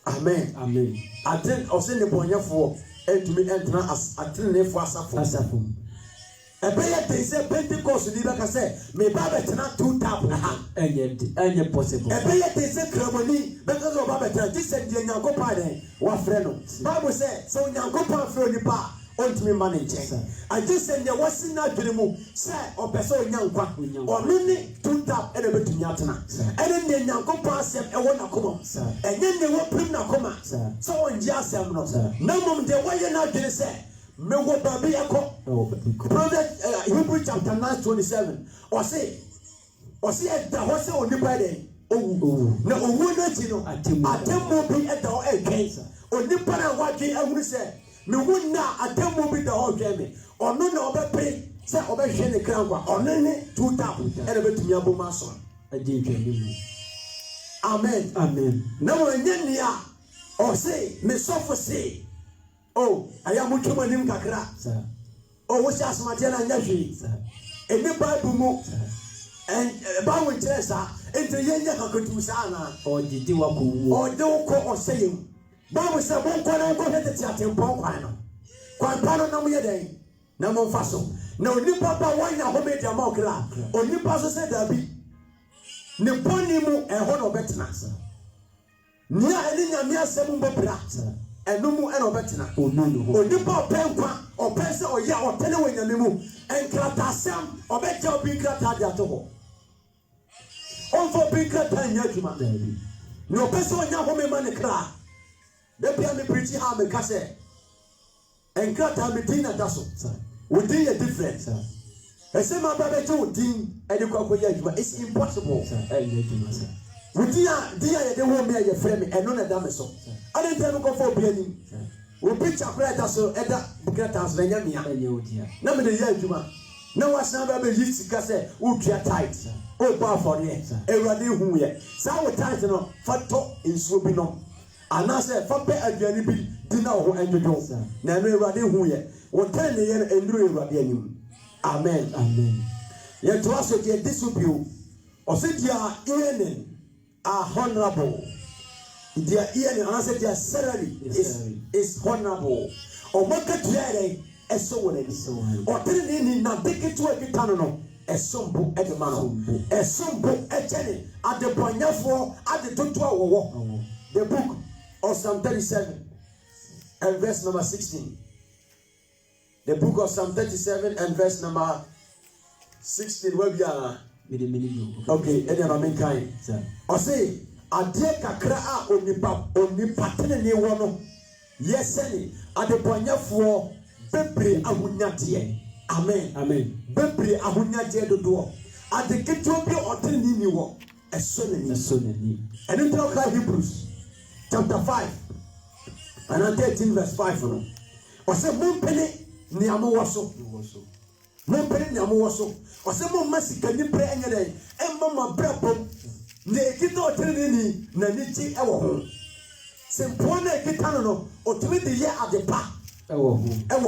amen aten o say ne bonyefo entumi entna as aten ne fo asafo ebeye dey say Pentecost ni beka say me ba betena two tap enye possible ebeye dey say kramoni beka so ba betena Jesus die nyankopon den wa frɛ no Bible say so nyankopon frɛ onipa ontumi manage I just said there was na dwene say opese onyankwa ono ne two tap ene betumi atena ene ne nyankopon asem e wo nakoma enye ne wo prim nakoma so onje asem no na mom de wo ye na dwene say me wo baby yakọ Proverbs Hebrew chapter 9:27 or say da ho say onipa den owu na owu na ti no atemmo bi da o ekwensa onipa na wadwe ahuru say me wonna atemmo bi da ho hwe me ono na obepre say obehwe ne krankwa ono ne two tap ene betumi aboma so agentwani amen na wo nyania o say me sofo say oh aya mutuma nim kakra oh wo sha asmate na nyahwe eni bible mu and bawo nkyesa enti yenya kakotu sa na odidi wakowu ode ko oseyem bawo se bon ko na ko hete atempo kwan no kwan pa no na mo yeden na mo mfa so na oni papa wanya ho me dia ma okra oni pa so se dabi ne poni mu eho no betena nia eni nyame asem mbobra enumu ena obetena onipa openkwa opese oya otene wanyame mu enkratasem obeja obi nkrata de atoho onfo bi nkrata nya djuma ni opese onya ho me mane kra de bia me preach ha me kase enkrata me dina daso wodi ye different ese ma ba be je wodi ede kwa koya djuma it's impossible Wudia dia de wo me ye frɛ me eno na da me so ade ntɛ no kɔfɔ obi ani wo picture kra da so ɛda bukrata so nya mia na me de ye adwuma na wasan ba be yi sika sɛ wo tua tight o ba for ye ewrade hu ye sa wo tight no fa to nsuo bi no ana sɛ fa pe aduane bi di na ho enjojo na no ewrade hu ye wo tan ne ye enduro ewrade anim amen ye to aso de disubio o se dia enen are honorable. Their ear and answer their salary is honorable. Or market today, a so what it is. Or tell me, now take it to a guitar, a sombo at the man, a sombo at Jenny, at the Panyafo, at the Totua walk. The book of Psalm 37 and verse number 16. The book of Psalm 37 and verse number 16. Where we are. Okay, any of my kind. I say, I take a cra only pattern in one. Yes, any at the point for Bebri Ahunatie. Amen. Bebri Ahunatie the door. At the Ketopia or Tenini, a son. And in talk Hebrews chapter 5 and 13 verse 5. I say, Moon penny, Niamowaso. Moon penny, Niamowaso. O se mo masika ni pre enyere emma ma brabom ne ekita oteneni na nichi ewo ho se mpona ekita no otumi de ye adepa ewo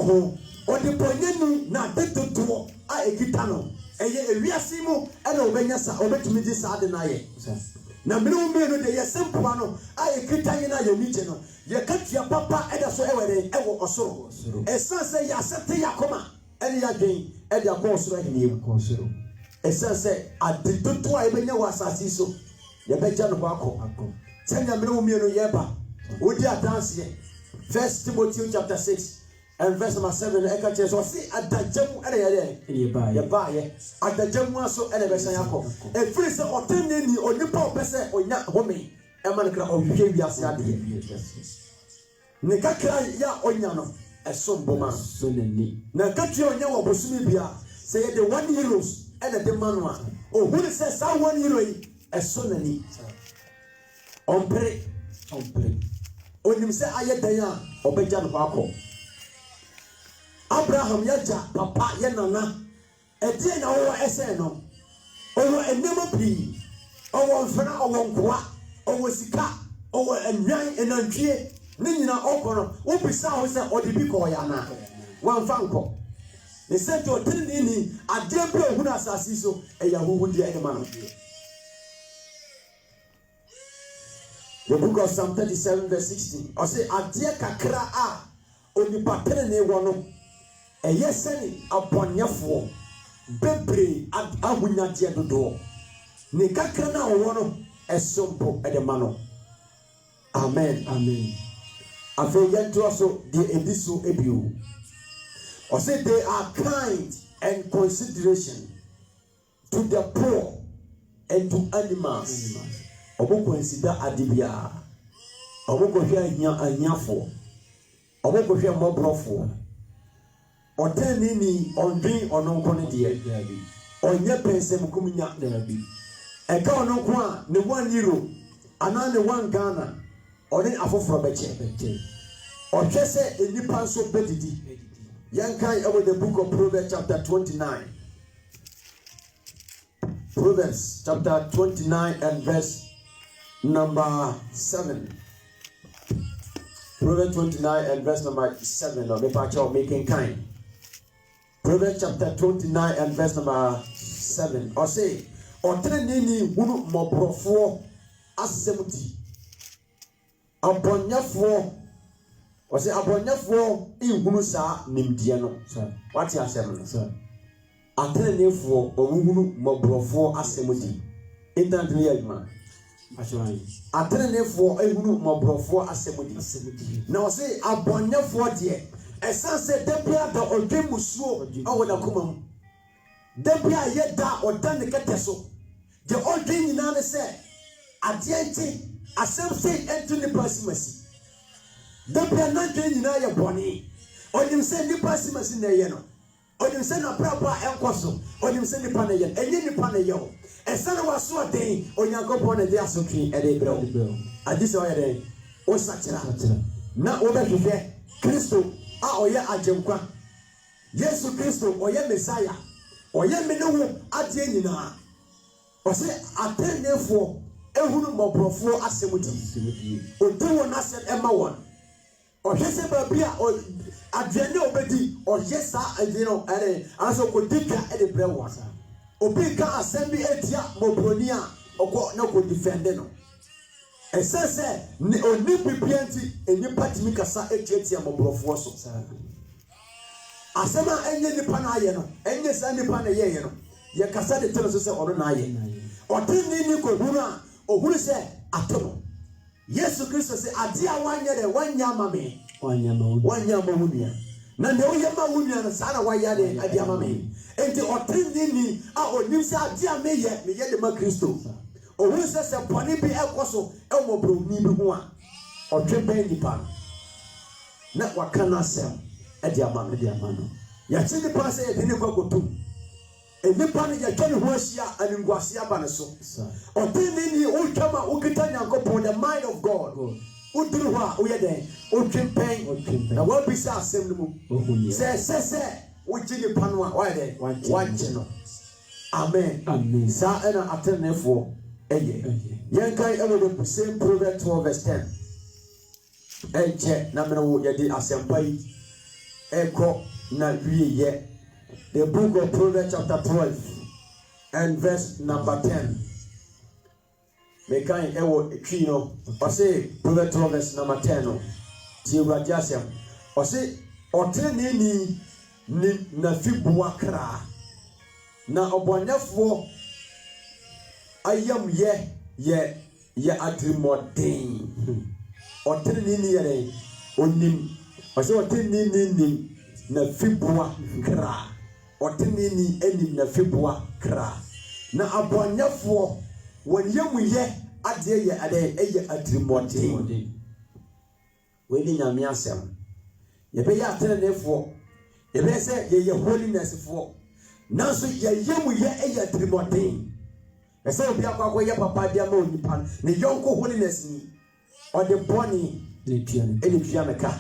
ho o de ponyani na dedodo a ekita no eye ewiase mu e na obenya sa obetumi di sa ade na ye na mene wo me no de ye sempoa no a ekita ye na ye niche no ye katua papa e da so ewere ewo osoro esanse ya sete yakoma ene ya dwen e dia ko osoro ahiniam ko osoro esanse adedoto a ebenya wasasi so ye beja no akọ senya mene wo me no ye ba wodi adanse ye 1 Timothy chapter 6 and verse number 7 e ka che so si adajamu ene ye ba ye adajamu aso ene be san yakọ e free se otenne ni onipa opese onya home e man kra ohwe wiase ade ne kakra ya onya no esomboma sonani na katwe onya wo bosumi bia say the 1 euros and the manua oh who says that 1 euro esonani ompre onim say ayedan a obeja no akọ Abraham yaja papa ye nana ede na wo ese no owo enemo pii owo mfana owo nkoa owo sika owo enwan enantwie ne nyina okono wo bisa ho se ode bi ko ya na wan fa nko ne se to tini ni ade bi ohunu asasi so eya huhu dia e ma no. The book of Psalm 37 verse 16. I say ade kakra a onipa tene ne wo no eye seni abonyefo bebre ahunyade dodo ne kakra na wo no esompo edema no. Amen. Amen. After yento so the ediso ebio. I say they are kind and consideration to the poor and to animals. Obo consider adibia. Obo ko hwe anyafo. Obo ko hwe mobrofo. Otani ni ondwin ononko ne de onye pensem kumunya eka ononko a ne 1 euro ana ne 1 Ghana oni afoforo beche ohwese enipa nso bedidi yankai about the book of Proverbs chapter 29. Proverbs chapter 29 and verse number 7. Proverbs 29 and verse number 7. Or the making kind. Proverbs chapter 29 and verse number 7. Or say, or trenini hunu mobrofo asemuti. Abonyafo. Or say abonyafo in hunu sa nimdiano. What you are saying, sir? Atrenefo or hunu mobrofo asemuti. Instantly, man. Atrenefo ehunu mobrofo asemuti. Now say abonyafo de esanse debia da odwemusuo awo na komam debia yeda odan ne keteso de odwen nyina ne se adienti asem sei entu ne pasimasi debia na dwen nyina ye boni onim se ni pasimasi na ye no onim se na prapa enkoso onim se ni pa na ye enye ni pa na ye o esane waso den onyankopon na de asotwe ede brɛ adise o ye den o sakira na o be hwehwɛ Kristo a oye ajenkwa Yesu Kristo oye Messiah oye menewo ade nyina o se atenefo ehunu mobrofo asemuti odewo na se ema won o hwese babia adwene obedi o yesa adino ere aso ko dika ede brewo asa obi ka asembi etia mobroni a okọ na ko defend no esese ni oni bibianti enipa timi kasa etia mobrofo so asema enye nipa na aye no enye sa nipa na ye no ye kasa de tele so se ono na aye otini ni ko huru a ohuru se atono Yesu Kristo se ade a wanye de wanya mame wanya mahunia na ne oye mahunia na sana waya de ade amame enti otini ni a onim se ade a meye de ma Kristo ohuru se boni bi ekoso e mo broni bi ho a otweben nipa na wakana asem ade amano ya chi nipa se e ni kwakotum enipa ne ya twene ho ahia aningwase aba ne so otini ni utwama ukita nyankopon the mind of God uduru ho a uye den utwempen na wa bisa asem no mu se uji nipa no a wa den wanje no amen sa ena atenefo eye yankai ewo the same Proverbs 12 verse 10 enche na meno ye di asempa yi eko na wiye. The book of Proverbs chapter 12 and verse number 10. Mekai ewo twi no o say Proverbs 12 verse number 10 no ti uraje asem o say otene ni na fibuwa kra na obonyafo ayam ye adrimodin otene ni yere onim o say otene ni na fibuwa kra otini eni na febua kra na abonyafo wonyemu ye ade ye ade eye adrimodin we ni nyame asem ye be ya tenefo ye be se ye holiness fo nanso ye yemu ye eye adrimodin ese obi akwa ye papa dia ma onipa ne yonko holiness ni o de boni eni tua meka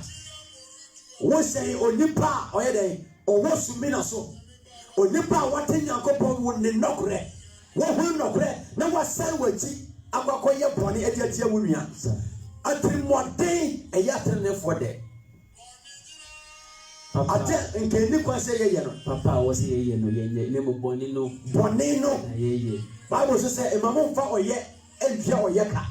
wo say onipa oyɛ den ɔwɔ sumi na so onipa wate Nyankopɔn wo ne nokre wo hu nokre na wasan wachi akwakoyɛ bɔne atiatia wo nua atrimɔden ɛyɛ atrenefo de ate nkeni kwa sɛ yɛ no papa wo sɛ yɛ no yɛ ne mo bɔne no yɛ Bible sɛ emamo mfa oyɛ entwa oyɛ ka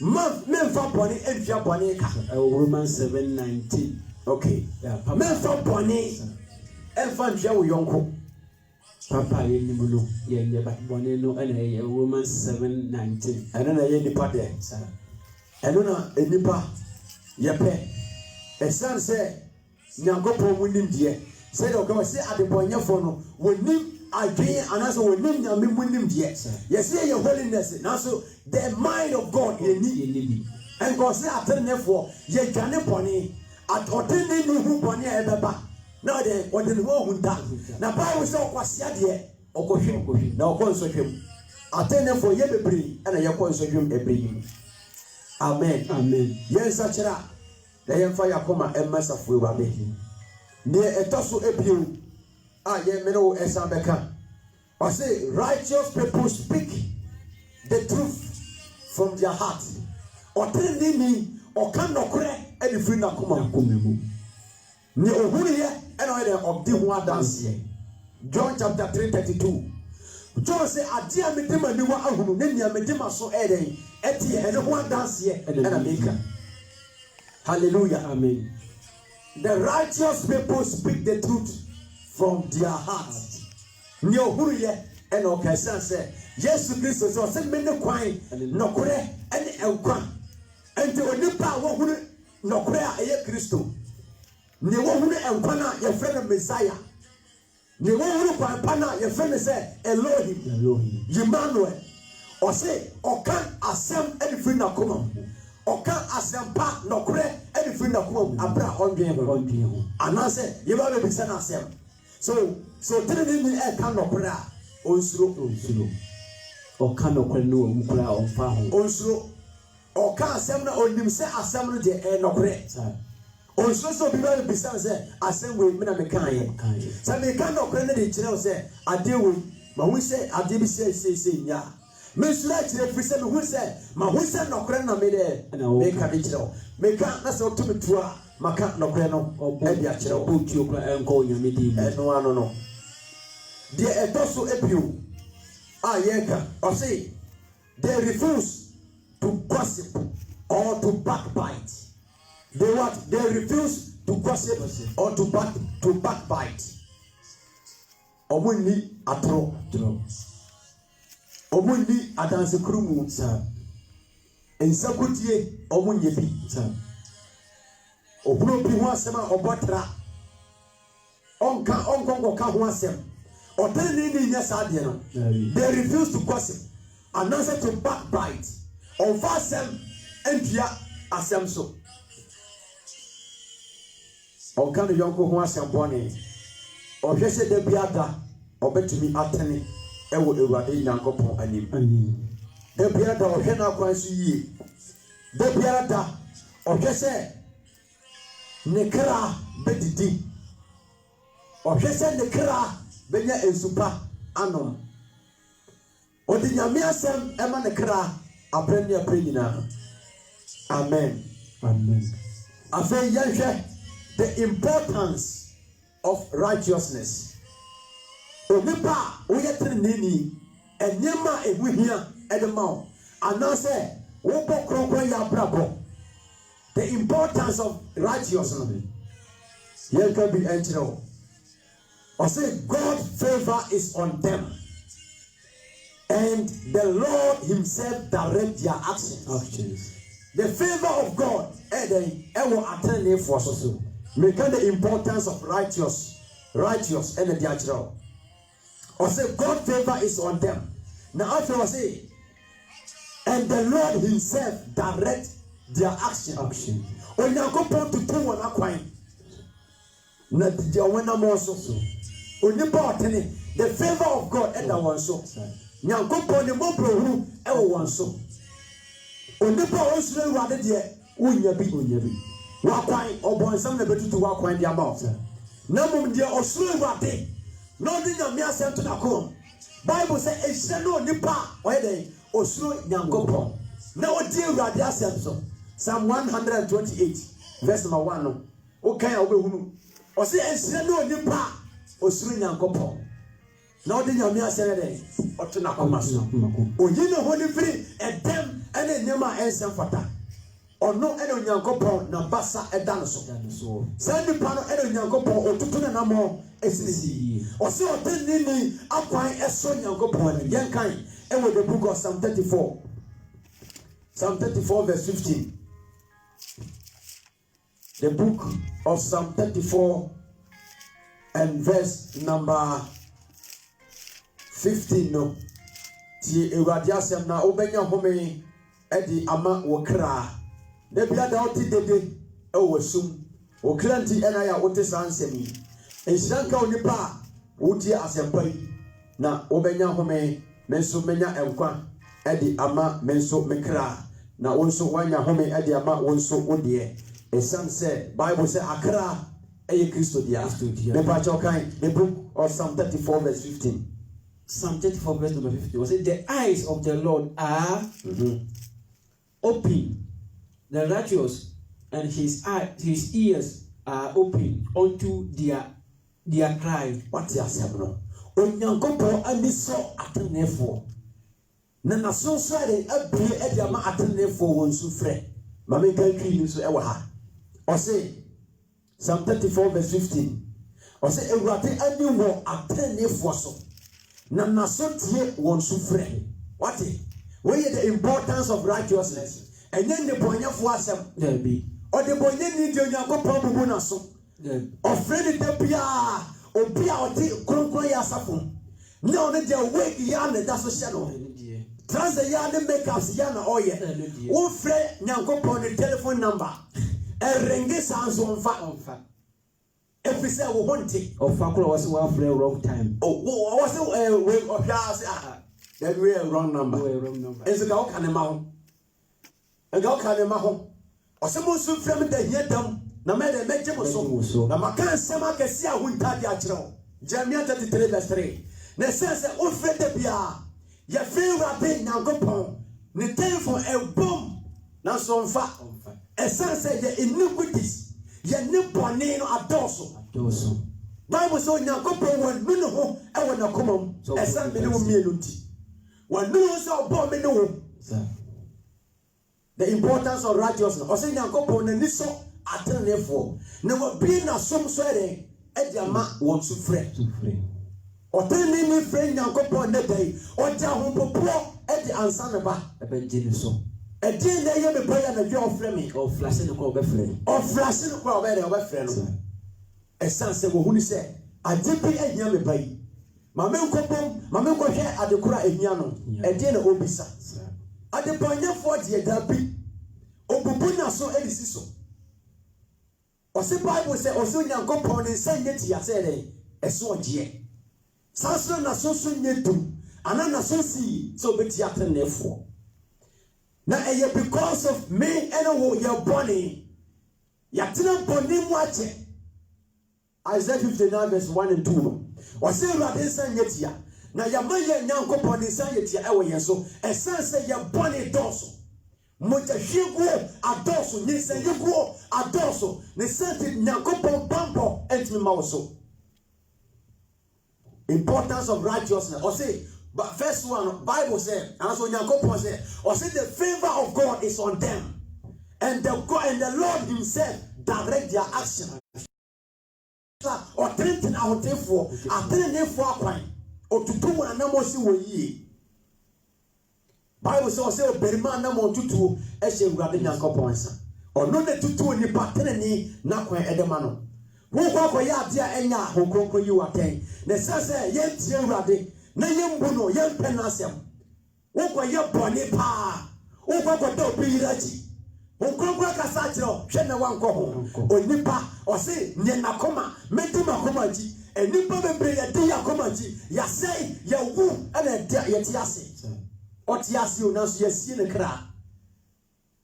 memfa bɔne entwa bɔne ka Romans 7:19 okay memfa bɔne emfa ntwa wo yɔnko papa yɛ ni mu no yɛ bɔne no ɛna yɛ Romans 7:19 ɛno na yɛ nipa de ɛno na enipa yɛpɛ ɛsan sɛ Nyankopɔn mu nimdeɛ sɛ de ɔka sɛ adebɔnyɛfo no wɔnim adwene anaasɛ wɔnim Nyame mu nimdeɛ yɛsɛ yɛ holiness nanso the mind of God yɛni ɛnkɔ sɛ atenefoɔ yɛdwane bɔne atɔtene ne hu bɔne a ɛbɛba na ɔde ne ho ahunta na Bible sɛ ɔkwasea deɛ ɔkɔhwem na ɔkɔ nsɔhwem atenefoɔ yɛ bebree ɛna yɛkɔ nsɔhwem ɛbrɛ yi mu amen yɛnsa kyerɛ na yɛmfa yɛakɔma ɛmma safo Awurade neɛ ɛtɔ so ebio a yɛmene wo ɛsan bɛka ɔse righteous people speak the truth from their heart ɔteneneni ɔka nɔkorɛ ɛde firi n'akoma mu ne ohunuyɛ ɛna ɔyɛ dɛ ɔde ho adanseɛ John chapter 3:32 John sɛ adeɛ a mede m'aniwa ahunu ne nea mede m'aso ɛdɛn ɛteɛ ɛne ho adanseɛ ɛna meka hallelujah amen. The righteous people speak the truth from their hearts. Ne ohunuyɛ ɛna ɔkɛsan sɛ Yesu Kristo sɛ ɔsɛ mene kwan nɔkorɛ ɛne ɛnkwa ɛnti onipa a wɔhunu nɔkorɛ a ɛyɛ Kristo ne wɔhunu ɛnkwa no a yɛfrɛ no Messiah ne wɔhunu kwan pa no a yɛfrɛ no sɛ Elohim Emmanuel ɔse ɔka asɛm ɛde firi n'akoma mu ɔka asɛm pa nɔkorɛ ɛde firi n'akoma mu abra ɔndwen ho anaasɛ yɛba bɛbisa no asɛm so teneneni ɛka nɔkorɛ a ɔnsuro ɔka nɔkorɛ no wɔ mu koraa a ɔmfa ho ɔnsuro ɔka asɛm no ɔnim sɛ asɛm no deɛ ɛyɛ nɔkorɛ ɔnsuro sɛ obi bɛ bisa sɛ asɛm wei me na mekaeɛ sɛ meka nɔkorɛ no de kyerɛ wo sɛ adeɛ wei mahu sɛ adeɛ bi sɛ nya mensuro akyerɛ firi sɛ mehu sɛ mahu sɛ nɔkorɛ na meka de kyerɛ wo meka na sɛ woto me to a maka nɔkorɛ no ɛde akyerɛ wo ɛno ano no deɛ ɛtɔ so apio a yɛka ɔse they refuse to gossip or to backbite. They refuse to gossip or to backbite. Omuni atro. Omuni adanse krumu sa. Ensakutie omunye bi sa. Obro bi ho asem a obotra. Onkonko ka ho asem. Otani ni nya sa de no. They refuse to gossip and answer to backbite. On asem entua asem so. On kan yonko ho asem bone. Ohwe se da biada obetumi atene ewo Ewurade Nyankopon anim. Da biada ohwe na kwan so yie. Da biada ohwe se ne kra bedidi. Ohwe se ne kra benya ensupa anom. Odi nyame asem ema ne kra aprɛ nyina. Amen. Afei yɛhwɛ the importance of righteousness. Onipa woyɛ teneneni ɛnyɛma ɛhu hia ɛde ma wo anaasɛ wobɔ kronkron yɛ abrabɔ. The importance of righteousness. Yɛnka bi ɛnkyerɛ wo. Ɔsɛ God's favor is on them. And the Lord himself direct their actions. The favor of God for so. Make the importance of righteous and the natural. Or say God's favor is on them. Now after I say, and the Lord himself direct their action. When you go to do one acquaint, not the one also. The favor of God and the one so. Nyankopon ne mobrohu ewo wonso onipa onsuro Ewurade de unya bi wakwan obonsam na betutu wakwan dia ma na mum dia osuro Awurade no de nyame asem to nakom Bible say ehye no nipa oye den osuro Nyankopɔn na odi Awurade asem so Psalm 128 verse number 1 no okan a obehunu o say ehye no nipa osuro Nyankopɔn na odi nyame asem den oto nakom so oyi no ho ni firi edem ene nyama ensem fata ono ene Onyankopɔn na basa edan so send the pano ene Onyankopɔn otutu na namo esisi o se otenini akwan eso Onyankopɔn yen kan e wo the book of Psalm 34 verse 15 the book of Psalm 34 and verse number 15 no ti Awurade asem na obenya home edi ama wo kra na bia da oti dede e wo sum o kranti ena ya wote sansemi enhyanka onipa wodi asempa yi na obenya home menso menya enkwa edi ama menso mekra na wonso wanya home edi ama wonso wodie esam say Bible say akra eye Kristo dia me pa chokan the book of Psalm 34 verse 15 Psalm 34 verse number 50 was it the eyes of the Lord are open, the righteous, and his ears are open unto their cry. What you say no? Onyankopɔn ani so atenefo. Na naso so ade abie ade ama atenefo won su frɛ. Ma me kan twi ni so e wa ha. O say Psalm 34 verse 15. O say Awurade ani wo atenefo so. Na naso tie won su frɛ. What is where the importance of righteousness? And then the bonya for us there be. Or the bonya need your Onyankopɔn bubu na so. Offred the pia obia oti kronkron ya safo. Now the wake ya na da so shadow. Trans the ya the makeups ya na oye. Wo frɛ Nyankopɔn the telephone number. E ringi sans on fa. If we say we want it of Fakura was one for a wrong time. Oh, was it we of that we a wrong number. Is it all can amount? And go can amount. Or someone soon from the yet na me de meje mo so na maka nsema kesi a hunta dia kire Jeremiah 33 verse 3 na sense o frede bia ye Awurade Nyankopɔn ne telephone e bom na so mfa e sense ye iniquities ye ne bone no adoso Bible say Nyankopɔn won me no ho e wona komam e san me ne wo mienu nti won no so obo me no wo the importance of righteousness o say Nyankopɔn na ni so atenefo na wo bi na som so ere e dia ma won su frɛ o teni ni frɛ Nyankopɔn na dai o dia ho popo e di ansa ne ba e be gini so e di na ye me prayer na dwa ofrɛ me o flash ne ko be frɛ o flash ne ko be frɛ no e san se wo huni se ade bi ehia me bai ma me nkopom ma me nkɔhwɛ adekora ehia no e di na obisa ade panyafo de da bi obubu na so elisi so o se Bible say o so Nyankopɔn ne sanye tia se de eso ogie sanso na so so nyedu ana na so si so beti atenefo na eye because of me and wo your body ya tena boni mu ache Isaiah 59 verse 1 and 2 o se Awurade sanye tia na ya maye Nyankopɔn ne sanye tia ewo yen so esanse ya boni doso moja hwego adoso ni sanyego adoso ne senti Nyankopɔn bambo entimi ma wo so importance of righteousness or say but first one Bible said and so Nyankopɔn said or say the favor of God is on them and the God and the Lord himself direct their action or trentin ahotefo atenefo akwan otutu mo anamosi wo yie Bible says say berima na mo tutu e hye Awurade Nyankopɔn nsa ono ne tutu ni pateneni na kwan edema no wo kwa ya ade a enya honkronkron yi waten na sase ye tie Awurade na ye mbu no ye mpɛ na asɛm wo kwa ye bɔne pa wo kwa da obi yirachi honkronkron ka sa kyerɛ hwɛ na wankɔ ho onipa ɔse nye nakoma medi makoma ji enipa bebre ye di yakoma ji ya sei ya wu ana ye ti ase ɔti ase o na so ye sie ne kra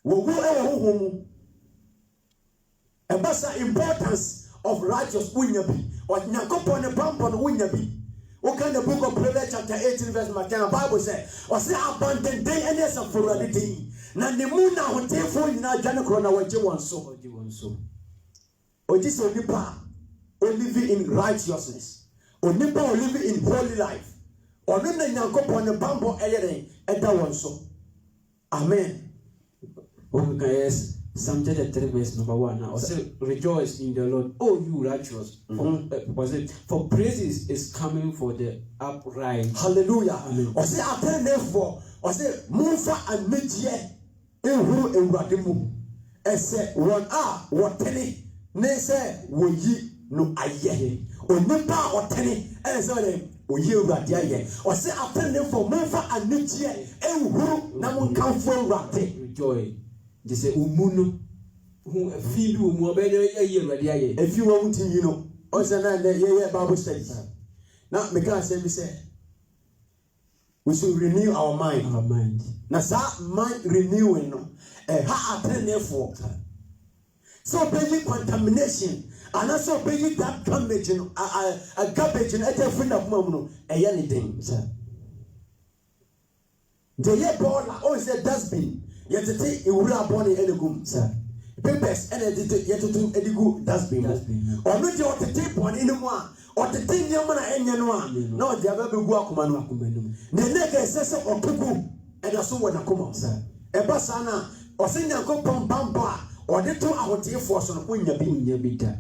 wo wu e wo ho mu About the importance of righteous winyabi or Nakopon the Pampon winyabi. What kind of book of Proverbs chapter 18 verse 10 the Bible says, or say abundant day and yes for the day. Now the moon now will take for you now Janacrona what you want so. Or this only power or living in righteousness. Or nipa or living in holy life. Or no Nakopon the Pampo Ellen and that one so. Amen. Okay, yes. Psalm 33 verse number 1. Now, say, rejoice in the Lord, oh you righteous. For praises is coming for the upright. Hallelujah. Amen. Or say, I tell therefore, or say, Mufa and Midye, who in Radimu, and say, one what tenny, nay say, will ye no aye, or Nipa or tenny, and say, will you Radia, or say, I tell therefore, Mufa and Midye, and who now come for Rati. Rejoice. They say umuno who feel umu be a year ready. If you want to, you know, also now the Bible study. Now, me can say, we should renew our mind. Our mind. Now, that mind renewing, how I train therefore. So, basic contamination, and also basic that garbage, a garbage, and a friend of Momo, anything, sir. The year born, oh, is a dustbin. Yet the thing you will have born in any good, sir. Papers and edited yet to do any good dustbin. Or not your tape one in one, or the thing you want to end one. No, the other Guacuman. The neck says or Kuku, and I saw when I come on, sir. A basana, or sing a compom bamba, or the 2 hour tea force on Winya being your bitter.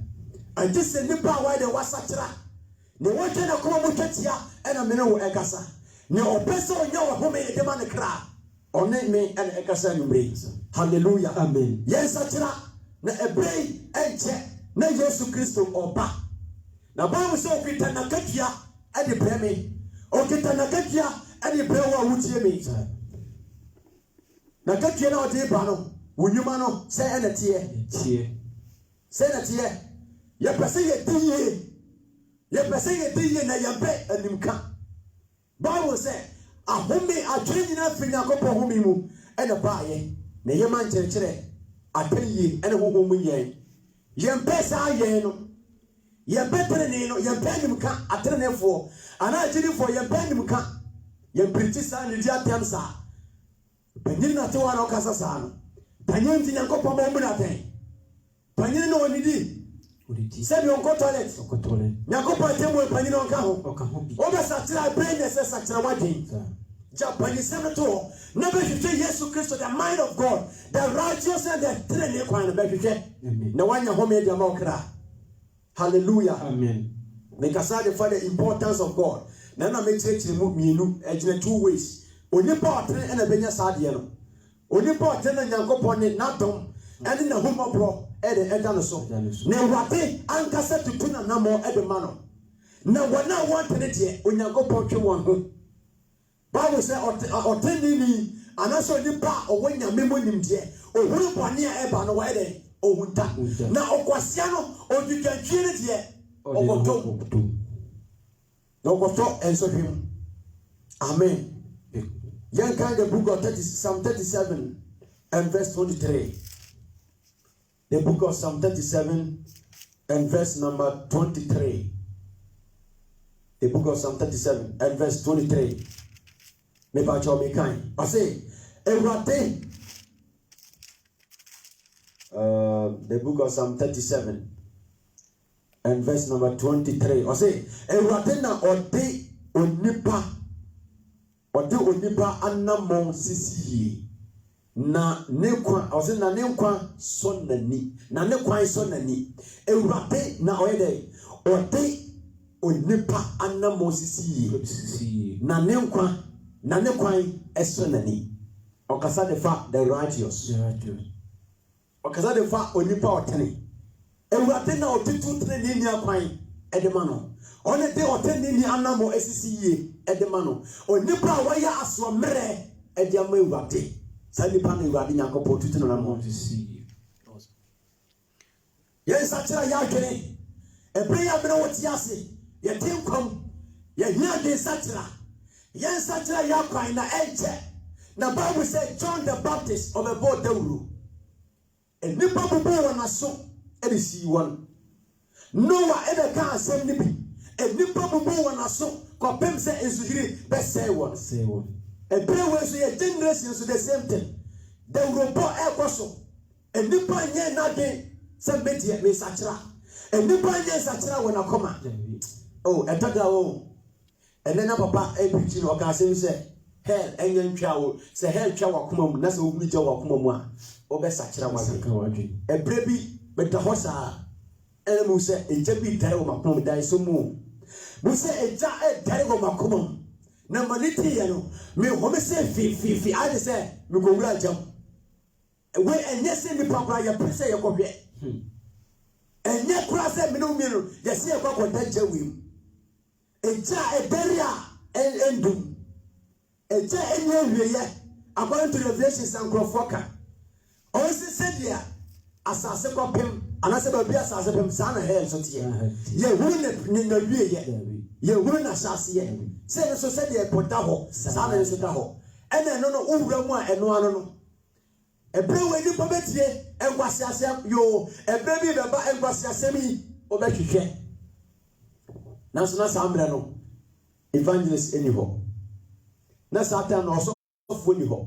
And this is the power why there was such a. No one can come with ya and a minute egasa. No person, no home in the man cry. On me and Ekasan brings. Hallelujah. Amen. Yes, Satira. Na ebray and check. Na Yesu Christo or ba. Na Bible so kita nakakia at the premi. O kita nakakia at the brewa wutie me. Nakakia na odi bano. Wunyumano say and a tear. Say na tear. Ya pese ye tiye. Ya pese ye tiye na ya be animka. Bible say a home a training up in a couple of home and a buy. Na yaman chere a pay ye and a home ye. Yam pesa yeno. Yam better than you, yam penimka a turn for. And I did it for yam penimka. Yam British and the Jatamsa. Penina to one ocasasano. Panyan in a couple of moments. Panyan no one did. Said you go toilet. Yakopa temo panino kaho. Over such a brain as such a wedding. Japanese senator. Never should say yes to Christ, the mind of God, the righteous and the training kind of baby. No one your home made your mokra. Hallelujah. Amen. Make aside for the importance of God. Then I make it remove me in 2 ways. Only part and a benya sadiano. Only part and Yakopon it not done. And in the home of bro. So now what they anchor to put a number at the manor. Now what I wanted it here when you go punch one. Bible says or 10 and also the part or when you're memoing here or who one near Eba no way or Winter. Now Oquasiano or you can kill it here or go to no go talk and so him. Amen. Young kind of book of Psalm 37 and verse 23. The book of Psalm 37 and verse number 23. The book of Psalm 37 and verse 23. I say, the book of Psalm 37 and verse number 23. I say, Eratena ode onipa anamon sisi. Na nekwa ose na nekwa sonani na nekwa sonani ewurade na oyede ode onipa anamosisi na nekwa esonani okasa de fa the righteous okasa de fa onipa otene ewurade na otutu tene ni akwan edema no one de otene ni anamo esisi edema no onipa waya aso mere ediama ewurade Sani pani wadi nyako potutu na mo see. Yes, actually ya kene. Ebre ya bena woti ase. Ye tim kom. Ye hia de satira. Yes, actually ya kwan na enche. Na Bible say John the Baptist of a boat dewuru. E nipa bubu wana so ɛde si wɔn Noah ɛde ka asɛm ne bi enipa bubu wɔn aso kɔpem sɛ nsuyiri bɛsɛe wɔn ɛbɛrɛ wɔ so yɛ generation so the same thing the robot ɛkɔ so enipa nyɛ n'ade sɛ mbɛdiɛ mesakyera enipa nyɛ nsakyera wɔ n'akɔma oh ɛdada o ɛnɛ na papa ɛbirikyi na ɔka asɛm sɛ hell ɛnyɛ ntwa o sɛ hell twa wakoma mu na sɛ obiri gya wakoma mu a ɔbɛsakyera wadwe ɛbɛrɛ bi bɛda hɔ saa ɛna mu sɛ egya bi dare wɔ makoma mu dan so mu sɛ egya ɛdare wɔ makoma mu na ma ne ti yɛ no me hɔm sɛ fififi ade sɛ me kɔwura agyam we ɛnyɛ sɛ nipa kora yɛpɛ sɛ yɛkɔhwɛ ɛnyɛ kora sɛ me ne wo mmienu yɛsɛ yɛkɔ akɔda gya wei mu egya ɛdare a ɛndum egya ɛnyɛ awieyɛ according to Revelation sankurɔfoɔ ka ɔwɔ sɛ sɛdeɛ asase kɔpem anase baabi asase pem saa na hell so teɛ yɛhuru na wieyɛ yɛhuru na ahyɛaseɛ sɛ ne so sɛdeɛ ɛpɔ da hɔ saa na ne so da hɔ ɛna ɛno no wowura mu a ɛno ano no ɛberɛ wɔ nipa bɛtie ɛnkwasiasɛm yoo ɛberɛ bi bɛba ɛnkwasiasɛm yi wobɛhwehwɛ nanso na saa mmerɛ no evangelist ɛni hɔ na saa time na ɔsɔfoɔ ni hɔ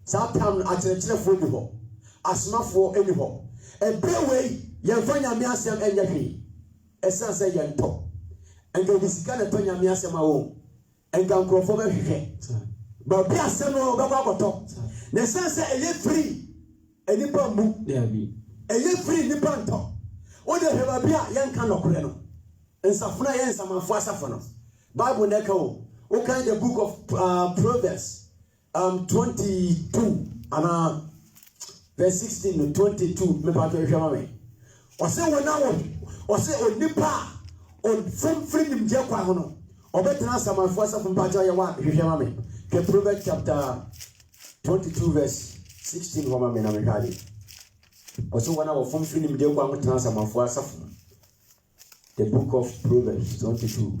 saa time no akyerɛkyerɛfoɔ ni hɔ asomafoɔ ɛni hɔ ɛberɛ wei yɛmfa nyame asɛm ɛnyɛ hwee ɛsiane sɛ yɛntɔ ɛnka de sika na ɛtɔ nyame asɛm a wo ɛnka nkurɔfoɔ bɛhwehwɛ baabi asɛm no bɛkɔ akɔtɔ na ɛsiane sɛ ɛyɛ firi nipa mbu ɛyɛ firi nipa ntɔ wode hwɛ baabi a yɛnka nɔkorɛ no nsafo no a yɛ nsamanfoɔ asafo no Bible na ɛka wo wokan the book of Proverbs 22 and verse 16 to 22 me pa to hwɛ ma me ɔsɛ wɔna ɔsɛ onipa on from freedom je kwa ho no obetena samanfo asafo mpa ja yɛ wa hwehwɛ ma me ke Proverbs chapter 22 verse 16 wa ma me na me hwade ɔsɛ wɔna from freedom je kwa ho tena samanfo asafo the book of Proverbs 22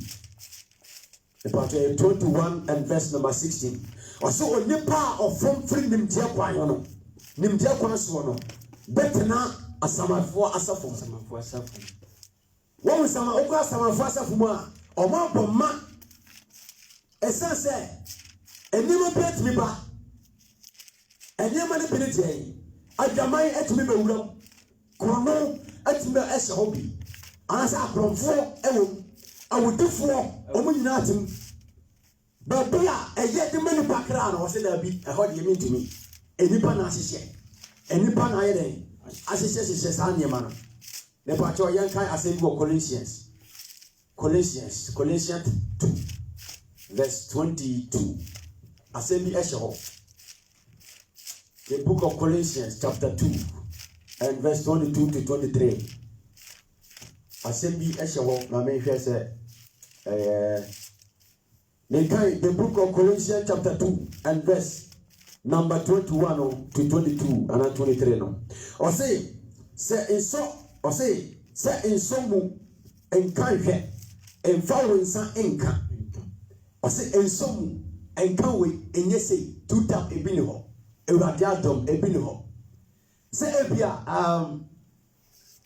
about 21 and verse number 16 ɔsɛ onipa from freedom je kwa ho no nimdia kwa so no betena asamanfo asafo wɔn sama okɔ asamanfo asafo mu a ɔmo abɔ ma ɛsan sɛ enima pet mi ba enima ne pene tie adwaman etumi be wuram krono etumi ɛhyɛ hɔ bi anasa akrɔmfo ɛwɔ awudifoɔ ɔmo nyina atem baabi a ɛyɛ de mani bakra na wɔsɛ da bi ɛhɔ de yɛmi ntumi enipa na ahyehyɛ enipa na ayɛ dɛ ahyehyɛ saa nneɛma no ne paatɔ yɛn kan asɛm bi wɔ Colossians 2 verse 22 asɛm bi ɛhyɛ hɔ the book of Colossians chapter 2 and verse 22 to 23 asɛm bi ɛhyɛ hɔ na mehwɛ sɛ ne kan the book of Colossians chapter 2 and verse number 21 to 22 and 23 no ɔse sɛ nso mu nka hwɛ emfa wo nsa nka ɔse nso mu nka we enye sei two tap ebi ne hɔ ewurade adom ebi ne hɔ sɛ ebia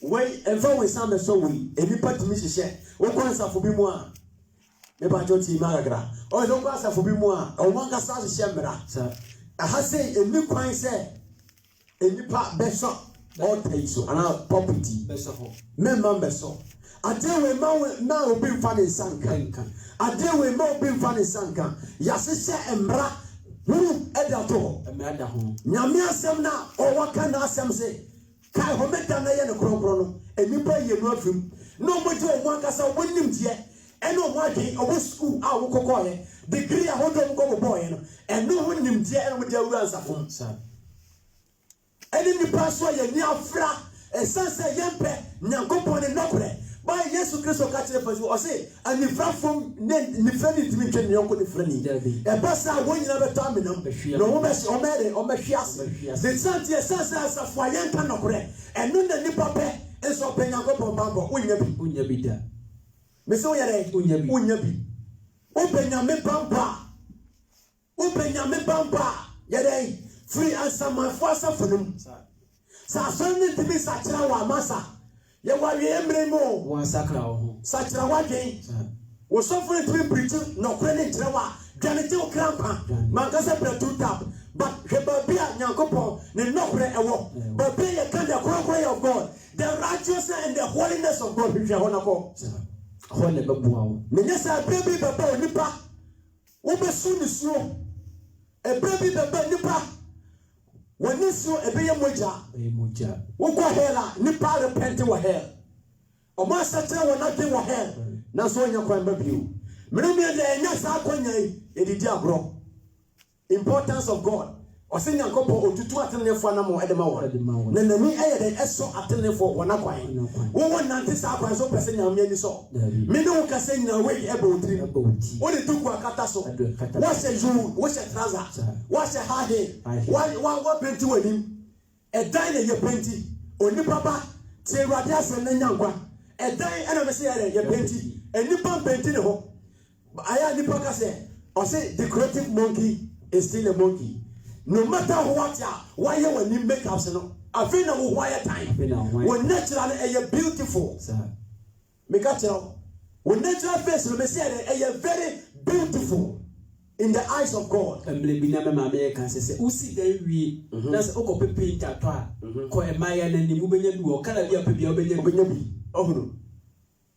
wei emfa wo nsa me so we enipa tumi hyehyɛ wo kwansafo bi mu a me ba jo ti ma gagra o zo kwansafo bi mu a o wanka sa hyehyɛ mmra aha sei eni kwan sɛ enipa beso all take so ana property beso member beso adewe ma na obi mfa ne sanka adewe ma obi mfa ne sanka yasese emra hu eda to emra ho nyame asem na o waka na asem se kai ho meda na ye ne kronkron no enipa ye no afim no mo je o mo akasa wonim tie ene o mo adwen o school a wo kokoye degree a hodom ko boy no ene ho nim tie ene mo je awura nsafo sa ene nipa so ye ni afra esanse yempe nyankopon ne nokore by Yesu Kristo ka kire pasu o say anifra from ni frani timi twen yonko ni frani e basa wonyina beto amenam no wo be o me hwiase the santi esanse asafo ayenka nokore eno na nipa pe enso pe nyankopon bambo wonya bi da me se wo yare wonya bi o pe nyame bamba yare free answer my first afternoon sa so ni timi sa kira wa masa ye wa we emremo wa sakra ho sakra wa dwen wo so for to preach no kre ne trewa dwane te o krampa man ka se bretu tap but heba bia nyankopon ne no kre ewo but be ye kan the glory of God, the righteousness and the holiness of God be hona ko hone bebuawo ne nyesa baby baba onipa wo besu ni suo e baby baba nipa woni suo e be ye moja wo ko hela nipa repent wo hell o ma satre wo na de wo hell na so nya kwan ba biu menu me de nya sa kwanya e didi agro importance of God o se nyankopɔ otutu atenefo na mo edema wo na nani eye de eso atenefo wona kwan wo nante sa kwan so pese nyame ni so me ne wo kase nyina we ebe otiri wo de tuku akata so wo se ju wo se trouser wo se hade wo penti wanim e dan na ye penti onipa ba ti Awurade asem na nyankwa e dan ena me se ye penti enipa penti ne ho aya nipa kase o say the creative monkey is still a monkey. No matter what ya, why you when you make up, no. I feel no wire time. When natural and beautiful, make up tell. When natural face, let me say, are very beautiful in the eyes of God. And maybe never my can say, Usi de we that's Oko Pepin Tata, Koy Maya and the Mubenya do, can be a baby. Oh no.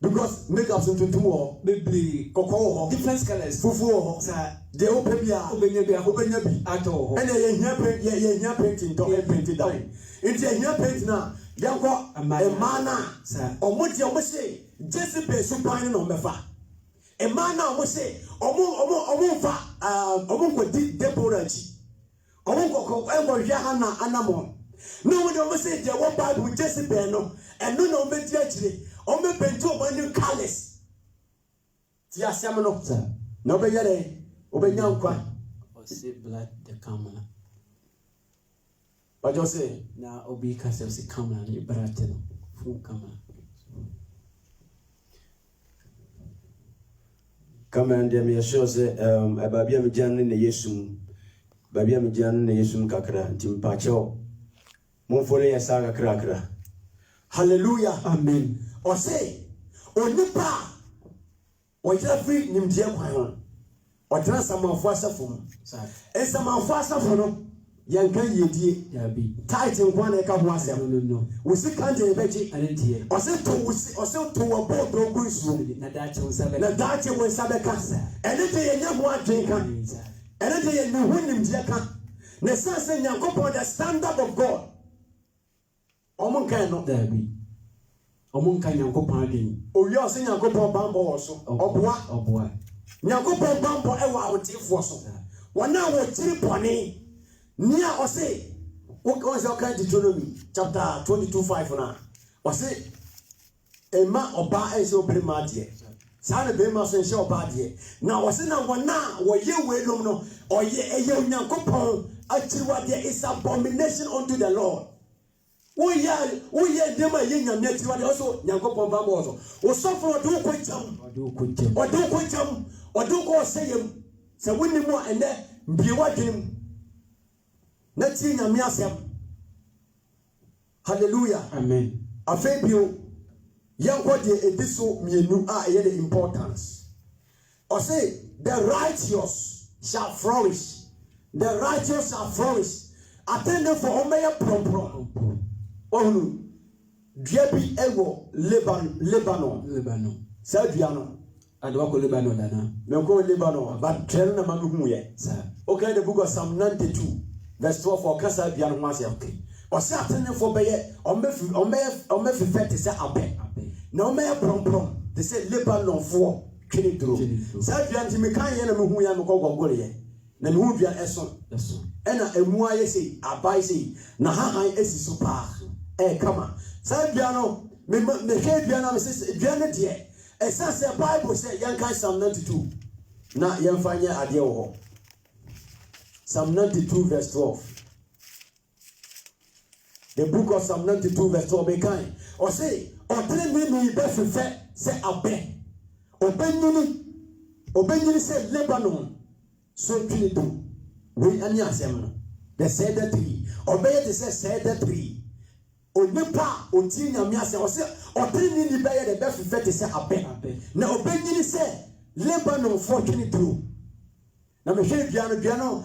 Because make up something tomorrow, maybe cocoa, different colors, fufu, the open beer, at all. And a painting, don't paint it down. It's a year paint now. Yanko, a mana, or what you must say, Jessica supine on the fat. A mana must say, Omufa, Omunko Deporachi, Omunko, Ever Yahana, Anamon. No one ever said they were bad with Jessica, no, and no mediately. On me bento manu callous. Ti asiamno sir. No be yere, obenya nkwa. O say blood the camera. What you say? Na obi ka say camera ni brate no. Full camera. Camera dem ye show say ababia me jan ne yesum. Babia me jan ne yesum kakra ntim pacho. Mon fole ya saga krakra. Hallelujah. Amen. Or say, Onipa, or Jeffrey Nimdia Quayon, or Transaman Fossa from, and some Fossa from Yanka Yedi, tight in one acre was no. We see country veggie, and it here, or so to a boat brogus, Nadachi was Sabacasa, and it a young one drinker, and it a new winning Jacka, Nessa Yanko, the standard of God. Omon cannot there be. Omunka nyankopon adin o yo se nyankopon bambo wo so oboa nyankopon bambo e wa wotifo so wona wo tiri pone nia o se wo se kan Deuteronomy chapter 22:5 na o se ema oba e se obrema de sa na be ma so nse oba de na o se na wona wo ye we lom no o ye nyankopon atiriwa de is abomination unto the Lord. We are dema yenya meti wale also nyankopon bambo also o sofo do kwacham o do ko sayem se woni mo ene mbi wadwem na ti nyame asem. Hallelujah. Amen. Afebio yanko de ediso mienu a ye the importance o say the righteous shall flourish, the righteous shall flourish. Attend for omeye prom. Oh no, Diaby Ewo Lebanon. Sabiano. And walk Lebanon, Dana. No go Lebanon, but tell them Manuye, sir. Okay, the book of Psalm 92, verse 12 for Casabian was okay. Or certain for Baye, or Mephi Fetty say Abe. No mere prom. They say Lebanon for Kenny Drew. Sabian Timikan and Muyan Gogoye. Na Nubia Esson. And a Muay say, Abai say, Naha is super. Come on. Sabiano, me Biana, Mrs. Janet here. As the Bible said, young kind Psalm 92. Now, young fire adio. Psalm 92, verse 12. The book of Psalm 92, verse 12. Be kind. Or say, or tell me, best say, Abe. Obenini said, Lebanon. So, Trinity. We any assembly. The said that tree. Obey the said that tree. onipa oti nyame ase o se otini ni beye de be fete se abe na obenyini se Lebanon for 22 na me hwe dua no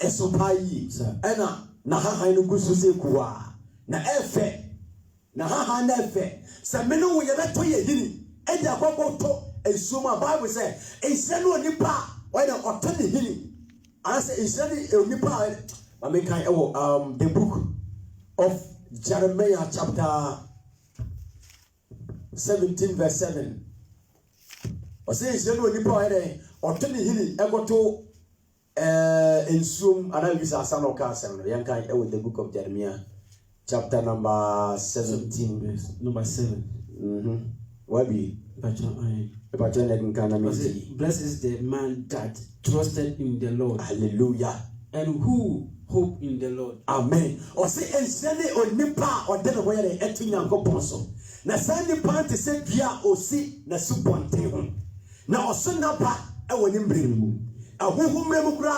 esopa yi ena na hahan no gusu se kuwa na efe na hahan na efe se me no ye beto ye hini e de akoko to esuma Bible say ense no onipa why na otoni hini ase ense no onipa I mean kind the book of Jeremiah chapter 17 verse 7 o say ense no onipa why dey otoni hini egoto ensum ana visa asano ka asem no yan kan the book of Jeremiah chapter number 17 verse number 7 wabi blessed is the man that trusted in the Lord. Hallelujah. And who hope in the Lord. Amen. O say ensene onipa o de no yere etu Nyankopon so na sani panti se dua o si na subonten ho na osona ba e woni mbrem mu ahuhu mrem kura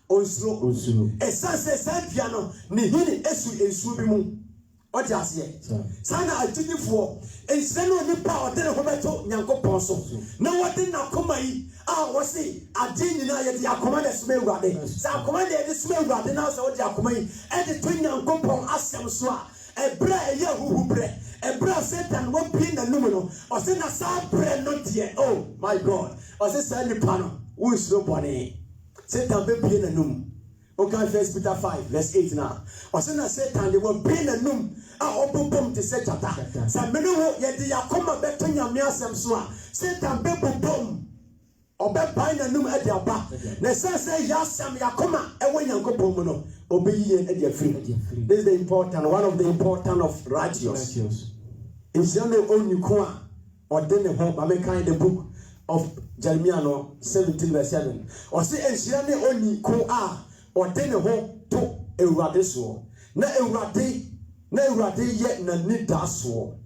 onsuro esase santia no ni hini esu bi mu odi ase sana atinifo ensene onipa o de no beto Nyankopon so na wodi na koma yi wasi ade nyina ye de akoma de suma ewurade sa akoma de suma ewurade na so wodi akoma yi e de to Nyankopon asem so a ebra eye huhu bre ebra Satan wo pin na numu no o se na sa bre no de oh my God o se sa nipa no wo suro bone Satan be pin na numu o kan 1 Peter 5 verse 8 now o se na Satan de wo pin na numu obobom te se chata sa menu wo ye de akoma beto nyame asem so a Satan be bobom obebai na num ade aba na sense yasam yakoma ewo Nyankopon mu no obeyiye ade afiri. This is the important one of the important of righteous in Israel only ko a ode ne ho ba me kan the book of Jeremiah no 17 verse 7 o se Israel only ko a ode ne ho to ewurade so na ewurade ye na nida so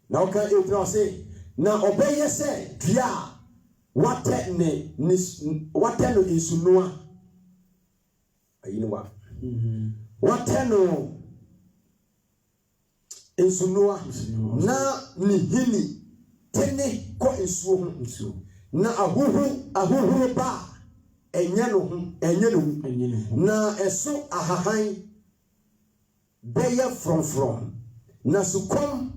na o kan e say na obeye se dua wate no insunua ayinwa wate no insunua na ni hini tene ko insuo hu na ahuhu ba enye no na eso ahahan beye from na sukom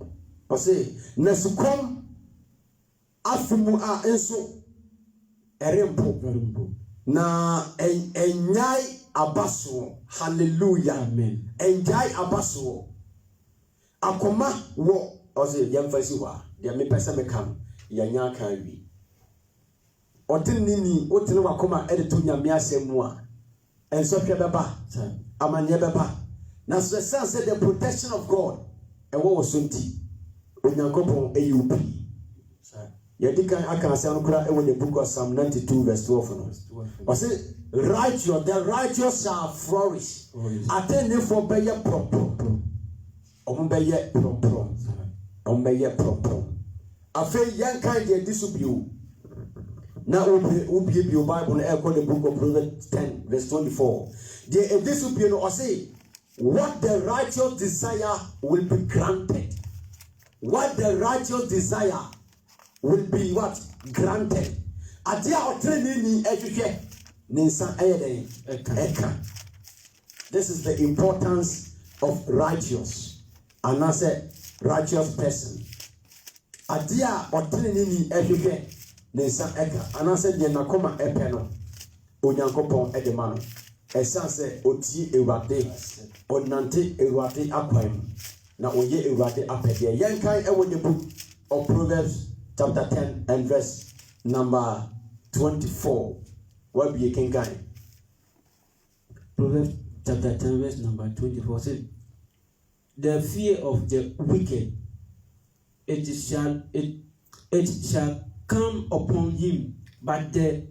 o say na sukom afumu a enso erempo na enyai abaso. Hallelujah. Amen. Enjai abaso akoma wo o say yemfasi wa de me pesa me kam yanya kan wi odinini otene wakoma ede to nyame asemu a enso hwe beba amanye beba na so sense the protection of God ewo wo so nti onyankopon ayup Yedikan aka say anukura in the book of Psalm 92 verse 12 no. O say the righteous shall flourish. Attend for beye prom. Ombeye prom. Afi yan kan de disubio. Na obi Bible na e call the book of Proverbs 10 verse 24. The disubio no say what the righteous desire will be granted. What the righteous desire will be what? Granted. Adia otreni ni ehwehwe ninsa eyeden eka. This is the importance of righteous. And I say righteous person. Adia otreni ni ehwehwe ninsa eka. And I say de nakoma epe no. Onyankopon edema no. Esan say oti ewade. Onante ewade akwam. Na oye ewade apede. Yankan ewo the book of Proverbs chapter 10 and verse number 24. What be a king guy? Proverbs chapter 10 verse number 24 says, the fear of the wicked it shall come upon him, but the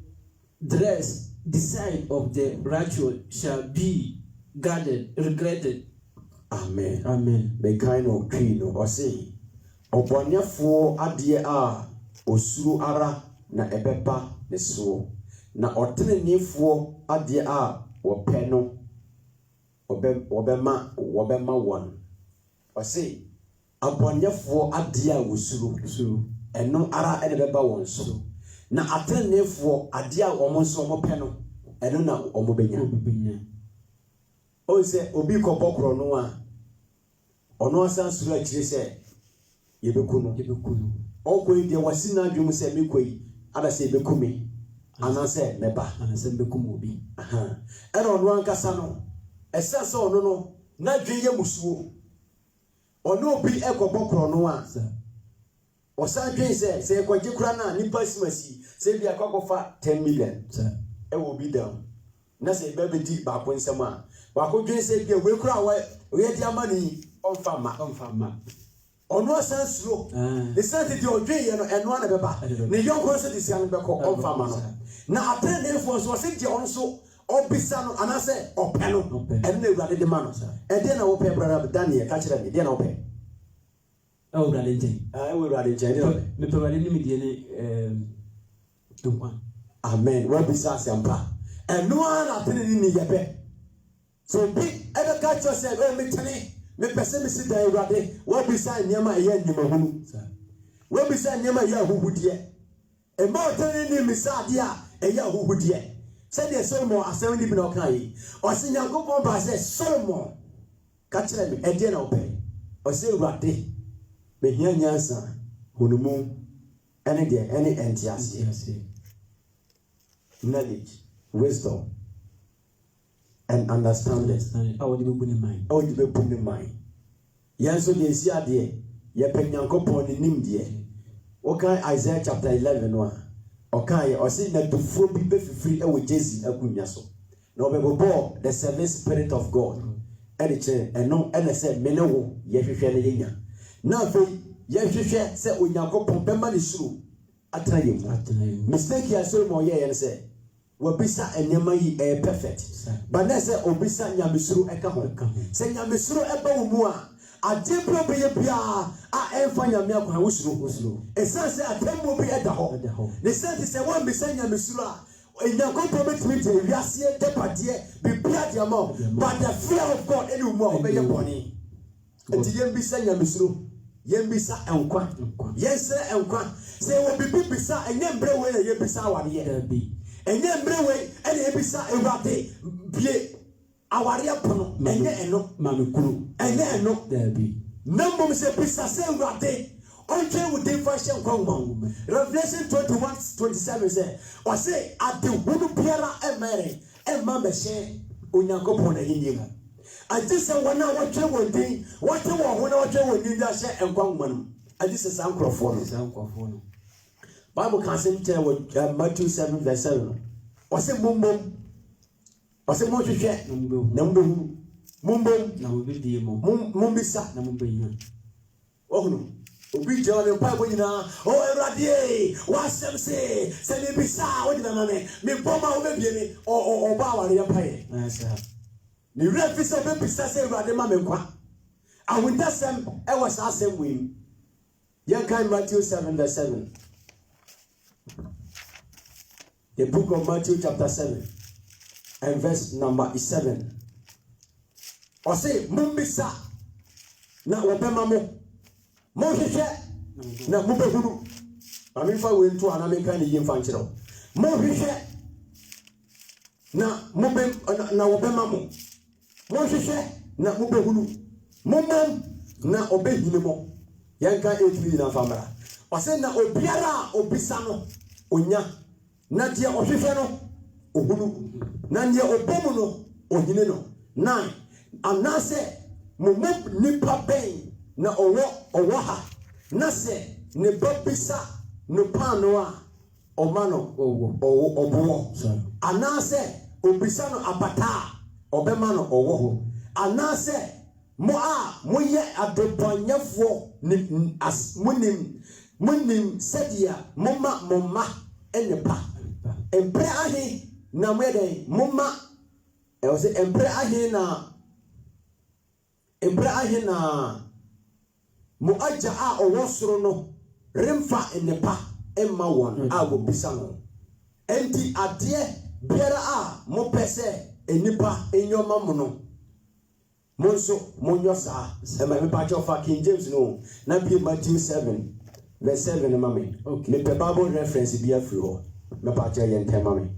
desire of the righteous shall be regretted. Amen. Amen. Be kind of clean or say Obonyafo adie a osuru ara na ebeba ne so na otenenifo adie a wope no obema won ɔse abɔnyɛfoɔ adeɛ a wɔsuro ɛno ara ɛne bɛba wɔn so na atrenefoɔ adeɛ a wɔn nso wɔn pɛ no ɛno na wɔn bɛnya o sɛ obi kɔbɔ korɔ no a ɔno asan suro akyire sɛ yɛbɛku no ɔkɔ yi deɛ wasi na adwom sɛ mekɔ yi ada sɛ yɛbɛku me anaasɛ mɛba obi ɛna ɔno ankasa no ɛsɛ sɛ ɔno no n'adwene yɛ musuo ɔno obi ɛkɔbɔ korɔ no a ɔsan dwen sɛ yɛkɔgye kora no a nipa simasi sɛ bi akɔkɔfa 10 million ɛwɔ obi down na sɛ yɛbɛbɛdi baako nsɛm a baako dwen sɛ bi a wei kora a wɔyɛ de ama ne ɔmfa ma ɔno asan suro ne sɛ tete ɔdwen yɛ no ɛno ana bɛba ne yɔnko nso de sia no bɛkɔ ɔmfa ma no na atrenefoɔ nso ɔsɛ deɛ ɔno nso ɔbisa no anaasɛ ɔpɛ no ɛno na Awurade de ma no ɛdeɛ na wɔpɛ brada Daniel ka kyerɛ me deɛ na wɔpɛ Awurade nkyɛn Awurade nkyɛn deɛ mepɛ Awurade ne medie ne nkwa amen wɔbisa asɛmpa ɛno ara na atene ne yɛpɛ so obi ɛbɛka kyerɛ sɛ metene mepɛ sɛ mesi da Awurade wɔbisa nneɛma ɛyɛ nnwumahunu wɔbisa nneɛma ɛyɛ ahuhudeɛ ɛma ɔtene ne misa adeɛ a ɛyɛ ahuhudeɛ sɛdeɛ Solomon asɛm ne bi na ɔka yi ɔsɛ Nyankopɔn ba sɛ Solomon ka kyerɛ me ɛdeɛ na ɔpɛ ɔsɛ Awurade mehia nyansa hunumu ɛne deɛ ɛne ɛnteaseɛ knowledge wisdom and understanding awɔde bɛbu ne man yɛn nso deɛ esi adeɛ yɛpɛ Nyankopɔn ne nimdeɛ wɔka Isaiah chapter 11 no a ɔkaeɛ ɔse na dufuo bi bɛfifiri ɛwɔ Jesi akonnwa so na ɔbɛbobɔ the seven spirit of God ɛde kyerɛ ɛno ɛna sɛ mene wo yɛhwehwɛ no yɛnya na afei yɛhwehwɛ sɛ Onyankopɔn bɛma ne suro atena yɛ mu mistake a Solomon yɛyɛ no sɛ wabisa nneɛma yi ɛyɛ perfect but na sɛ obisa nyamesuro ɛka ho sɛ nyamesuro ɛba wo mu a adeɛ bro bɛyɛ biara a ɛmfa nyame akwan wosuro ɛsiane sɛ atemmuo bi ɛda hɔ ne sɛ te sɛ woambisa nyamesuro a Nyankopɔn bɛtumi de wiaseɛ dapadeɛ bibia de ama wo but the fear of God ɛne wo mu a wobɛyɛ bɔne nti yɛmbisa nyamesuro yɛmbisa nkwa yɛnsrɛ nkwa sɛ wɔ bibi bisa ɛnyɛ mbrɛ wei na yɛbisa awareɛ ɛnyɛ mbrɛ wei ɛne yɛbisa Awurade bie awareɛ pono ɛnyɛ ɛno mamekuru ɛnyɛ ɛno na mmom sɛ bisa sɛ Awurade ɔntwɛn wo den fa hyɛ nkwa nwoma Revelation 21:27 sɛ ɔse adehunu biara ɛmma mɛhyɛ Onyankopɔn n'ahenni mu agye sɛ wɔn a wɔtwe wɔn din wɔte wɔn ho na wɔtwe wɔn din de ahyɛ nkwa nwoma no mu agye sɛ saa nkurɔfoɔ no Bible kan asɛm kyerɛ wɔ Matthew 7:7 ɔse mommom ɔse monhwehwɛ na mobɛhunu mombom na mobɛdie mu mombisa na mobɛnya ɔhunu obi gyina ne mpaebɔ nyinaa Awurade wasɛm se sɛ mebisa a wogyina na me mebɔ ma wobɛbie me ɔba awareɛ mpaeɛ ne werɛ fi sɛ wobɛbisa sɛ Awurade ma me nkwa ahontasɛm ɛwɔ saa asɛm wei mu yɛnkan Matthew 7:7 the book of Matthew chapter 7 and verse number 7 ɔse mombisa na wɔbɛma mo monhwehwɛ na mobɛhunu mamemfa wei nto ana menka ne yie mfa nkyerɛ wo monhwehwɛ na wɔbɛma mo monhwehwɛ na mobɛhunu mommom na ɔbɛhini mo yɛnka 8 na fa mmara ɔse na obiara a obisa no onya na deɛ ɔhwehwɛ no ohunu na deɛ ɔbɔ mu no ohini no 9 anaasɛ momom nipa bɛn na ɔwɔ ha na sɛ ne ba bisa no paano a ɔma no ɔboɔ anaasɛ obisa no abata a ɔbɛma no ɔwɔ anaasɛ mo a moyɛ adebɔnyɛfoɔ monim sɛdeɛ moma mo mma ɛne pa mprɛ ahe na moyɛ dɛn moma ɛwɔ sɛ mprɛ ahe na mo agya a ɔwɔ soro no remfa nnepa ɛma wɔn a wɔbisa no enti adeɛ biara a mopɛ sɛ enipa enyoma mo no Monso Monyosa, and my part of King James no, not be Matthew 7, verse 7, mammy. Okay, the Bible reference be a floor, my part and mammy.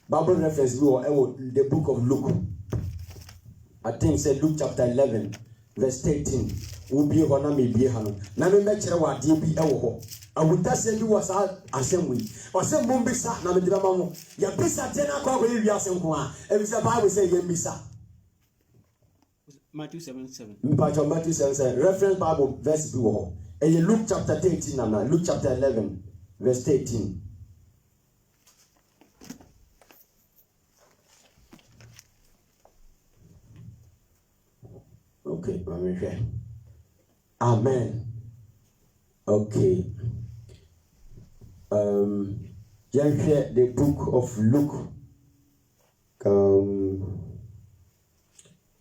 Bible reference the book of Luke. I think said Luke chapter 11, verse 13. Will be one may be hano. Now me make sure what be ewo. I would just send you was assembly. Or some bumbisa na me drama. Ya bisa tena kwa we wi asem kwa. E bi say Bible say ye bisa. Matthew 7:7. Matthew 7:7. Reference Bible verse be wo. E Luke chapter 13 na Luke chapter 11 verse 13. Okay, amen. Okay. Share the book of Luke.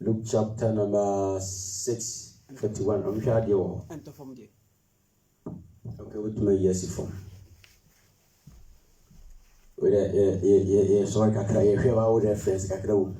Luke chapter number 6:41. I'm sure you. Enter from there. Okay, what my yes from? Sorry, kakra. Share our reference, kakra.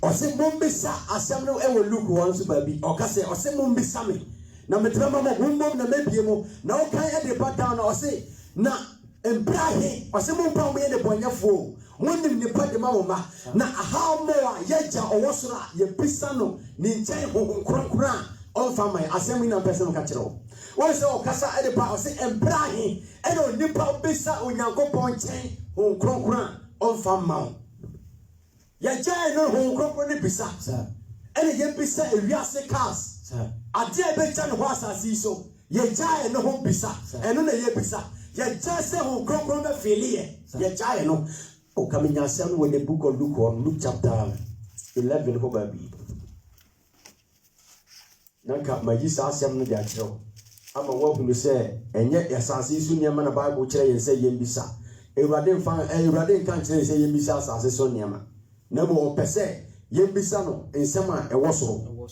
Ose mumbisa asem no e wo Luke won so ba bi o ka se ose mumbisa me na metrama mo gumbom na mebie mo na o kan e de pattern na ose na embrahe ose mumpa mo ye de bonyafo wonim ni pade ma ma na aha mo a yeja owosoro a ye bisa no ni nchen honkronkron on fa mai asem na person ka kire wo wo se o kasa e de pa ose embrahe e no nipa bisa onyankopon chen honkronkron on fa ma ya jai no honkronkron ni bisa ene ye bisa ewiase cars ade e be chan ho asasi so ye jai no ho bisa eno na ye bisa ye jai se honkronkron na felie ye jai no o kaminya sem with the book of Luke on Luke chapter 11 ho ba bi nanka magisa asem no dia kiro ama wo hunu se enye asasi so niam na Bible kire yen se ye bisa ewrade nkan kire se ye bisa asasi so niam na mo opese ye bisa no ensema ewo soro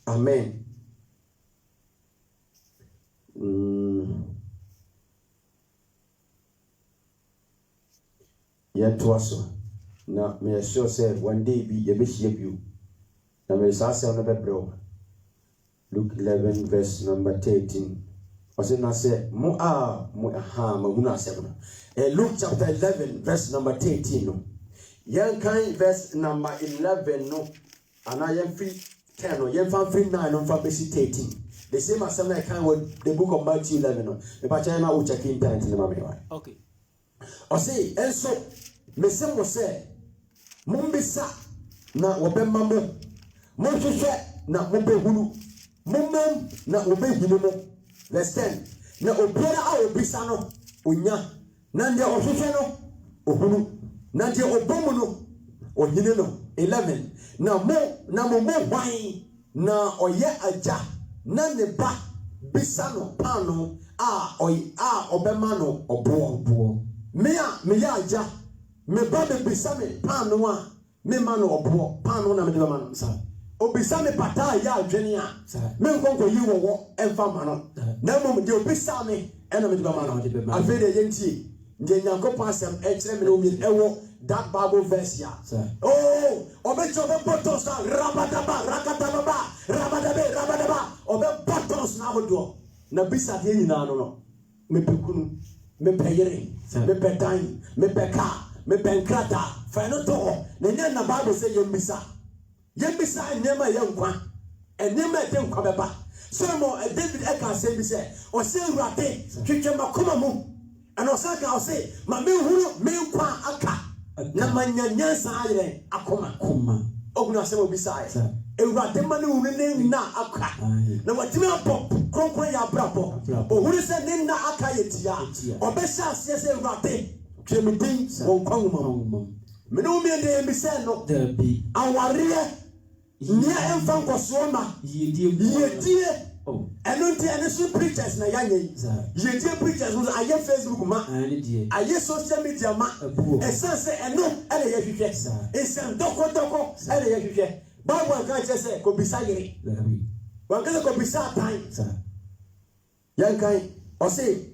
amen yet was na me sure said one day be ye be you na me sa se no be bro Luke 11 verse number 13 was it na say mo maguna se no Luke chapter 11 verse number 13 no yan kan verse number 11 no ana yan free 10 no yan fan free 9 no fa be 13 the same as I can with the book of Matthew 11 no me pa chana o check internet ni ma me wa okay o say enso me se mo se mumbisa na obemma mo mohwehwe na obehunu mummam na obehinu mo verse 10 na obiara a obisa no onya na nde ohwehwe no ohunu na nde obomu no ohine no 11 na mo hwan na oye aja na ne ba bisa no pano a obema no obo me ya aja me ba be bisa me pano a me ma no obo pano na me de ma no sa obisa me pata ya adwene a me nkonko yi wo emfa ma no na mom de obisa me ena me de ma no afi de yenti nde nyankopon asem e kire me no mi ewo that Bible verse ya oh obecho be botos na rabadaba rakataba rabadaba obe botos na hodo na bisa de nyina no me pekunu me peyere me pedan me peka me penkrata fa no to na nya na Bible say yembisa nyema ya nkwa enema de nkwa beba so mo David eka say bi say o say urate twetwe makoma mu ana o say ka o say ma me huru me nkwa aka na manyanya sa ayre akoma oguna se mo bisa ai urate ma ne huru ne na aka na watimi apop kronkron ya brabo o huru se ne na aka yetia obesha se se urate twemidin won kwanuma me no me de mbisa no dabi aware nia emfa nkosoma yedie enunti enesu preachers na yanye yedie preachers no aye Facebook ma aye social media ma essence eno ele ye hwehwe esen doko ele ye hwehwe Bible kan che se ko bisa yire wan kan ko bisa tan yankan o se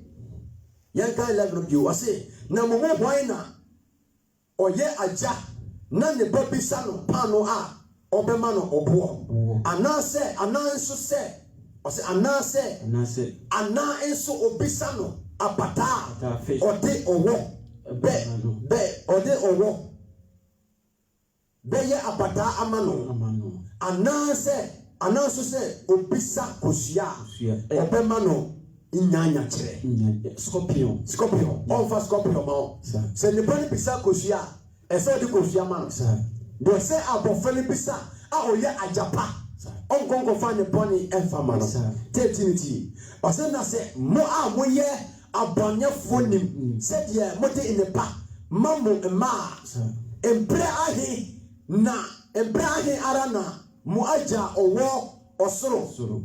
yankan level bi o se na mo hwan na oye aja na ne babisa no pano a obema no obo anase ananso se ose anase ananso obisa no apata ode owo be ode owo be ye apata amano ananso se obisa kosua obema no inyanya kire scorpion over scorpion ma se ne bani bisa kosua ese odi kosua ma do se abofele bisa a oye ajapa onkonko fa ne boni enfama no tetinity o se na se mo a moye abonyefo nim se de mo te inepa mamu ma empre ahi arana mo aja owo osoro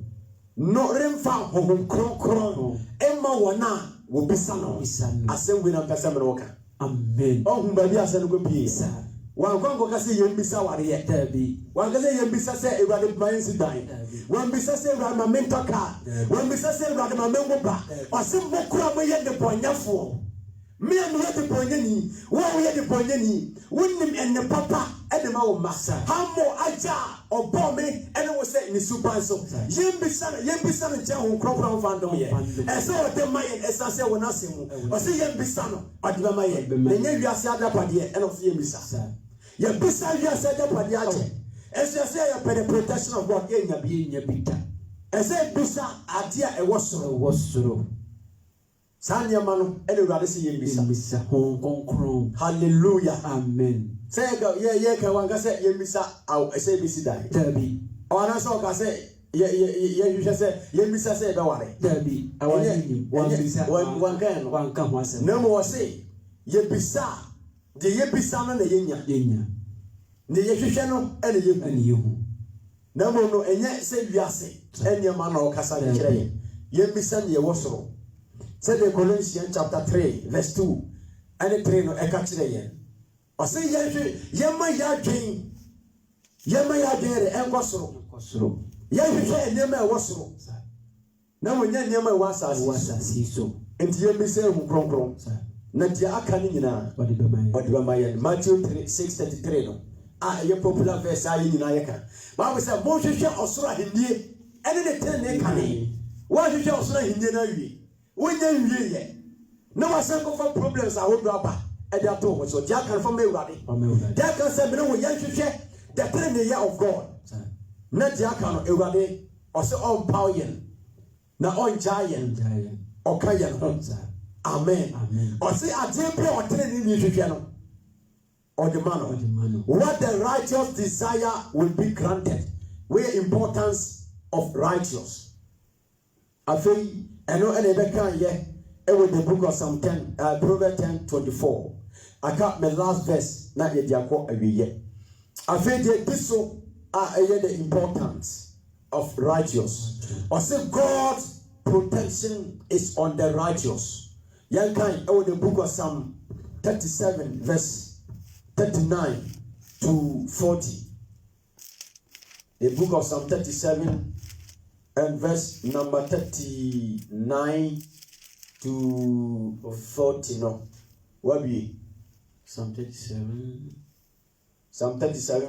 no remfa hohom kronkron emma wona wo bisa no asem we na pesa me woka amen ohun ba bi asem go pie wan kwanko ka se yembisa ware tabi wan ka se yembisa se ewade mayensi dan wan bisa se ewade ma mentoka wan bisa se ewade ma mengo ba asem mo kura mo ye de bonyafo me am ye de bonyani wo ye de bonyani wonnim enne papa ene ma wo masa hamo aja obomi ene wo se ni super so yembisa no je ho krokron fandom ye ese o de mayen esa se wona semu o se yembisa no ade ba mayen enye wiase adapade ene o se yembisa yembisa wiase adapade ache ese se ya protection of God ye nya bita ese bisa adia e wo soro Sanya manu ene urade se yembisa hon konkron hallelujah amen say go ye ka wan ka se yembisa aw ese bisi dai tabi ona so ka se ye se yembisa se be ware tabi awani wan bisa wan ka ho asem na mo se yembisa de yembisa no na yenya ne ye hwehwe no ene yehu na mo no enye se wiase ene ma na o kasa de kire yembisa ne ye wosoro. Say the Colossians chapter 3 verse 2 and 3 no eka kire yen o say yema ya dwen re enkosoro ye hwehwe enema e wosoro na wonya enema e wasasi so enti yembisa hu kronkron na dia aka ni nyina odi ba mayen Matthew 6:33 no ye popular verse ayi nyina ye kan Bible say mo hwehwe osoro ahindie ene ne ten ne kan wa hwehwe osoro ahindie na wie wonya wie ye na wasanko for problems ahodo aba e dey ato wo so dia kan for me urade dia kan say me no wo yanhwehwe the plan of God na dia kan no urade o se on power na on giant o kayen ho amen o se ade pe o tene ni hwehwe no o the man what the righteous desire will be granted where importance of righteous afei eno ene be kan ye with the book of Psalm 10 Proverbs 10:24 aka my last verse na ye diakọ awiye afei de biso the importance of righteous or say God's protection is on the righteous yan kan with the book of Psalm 37 verse 39 to 40 the book of Psalm 37 and verse number 39 to 40 no what be Psalm 37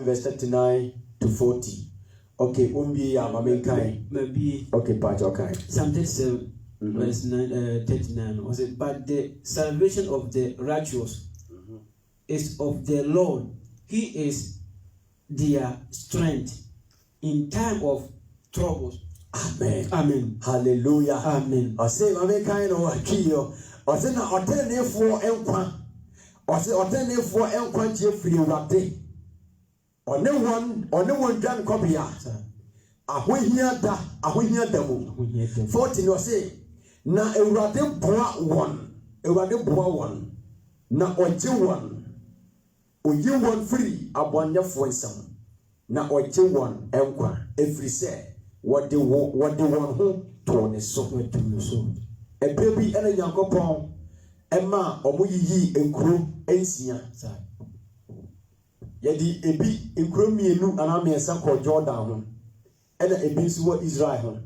verse 39 to 40 okay ya mama kai maybe okay part okay Psalm 37 verse 39 was it but the salvation of the righteous is of the Lord, he is their strength in time of troubles. Amen. Hallelujah. Amen. I say, I kind of kill. I say, now, I tell you for enkwa. I say, I tell you for enkwa Jeffrey Rade. On no one done copy. I will hear that. 14 or say, na Erade bra one. Na oje one free abonye for some. Na oje one enkwa every say. What they want who to ne so e baby ene Nyankopon e ma omoyiyi enkuro ensia yedi ebi enkuro mienu anamesa ko Jordan ho ene ebi nso wo Israel ho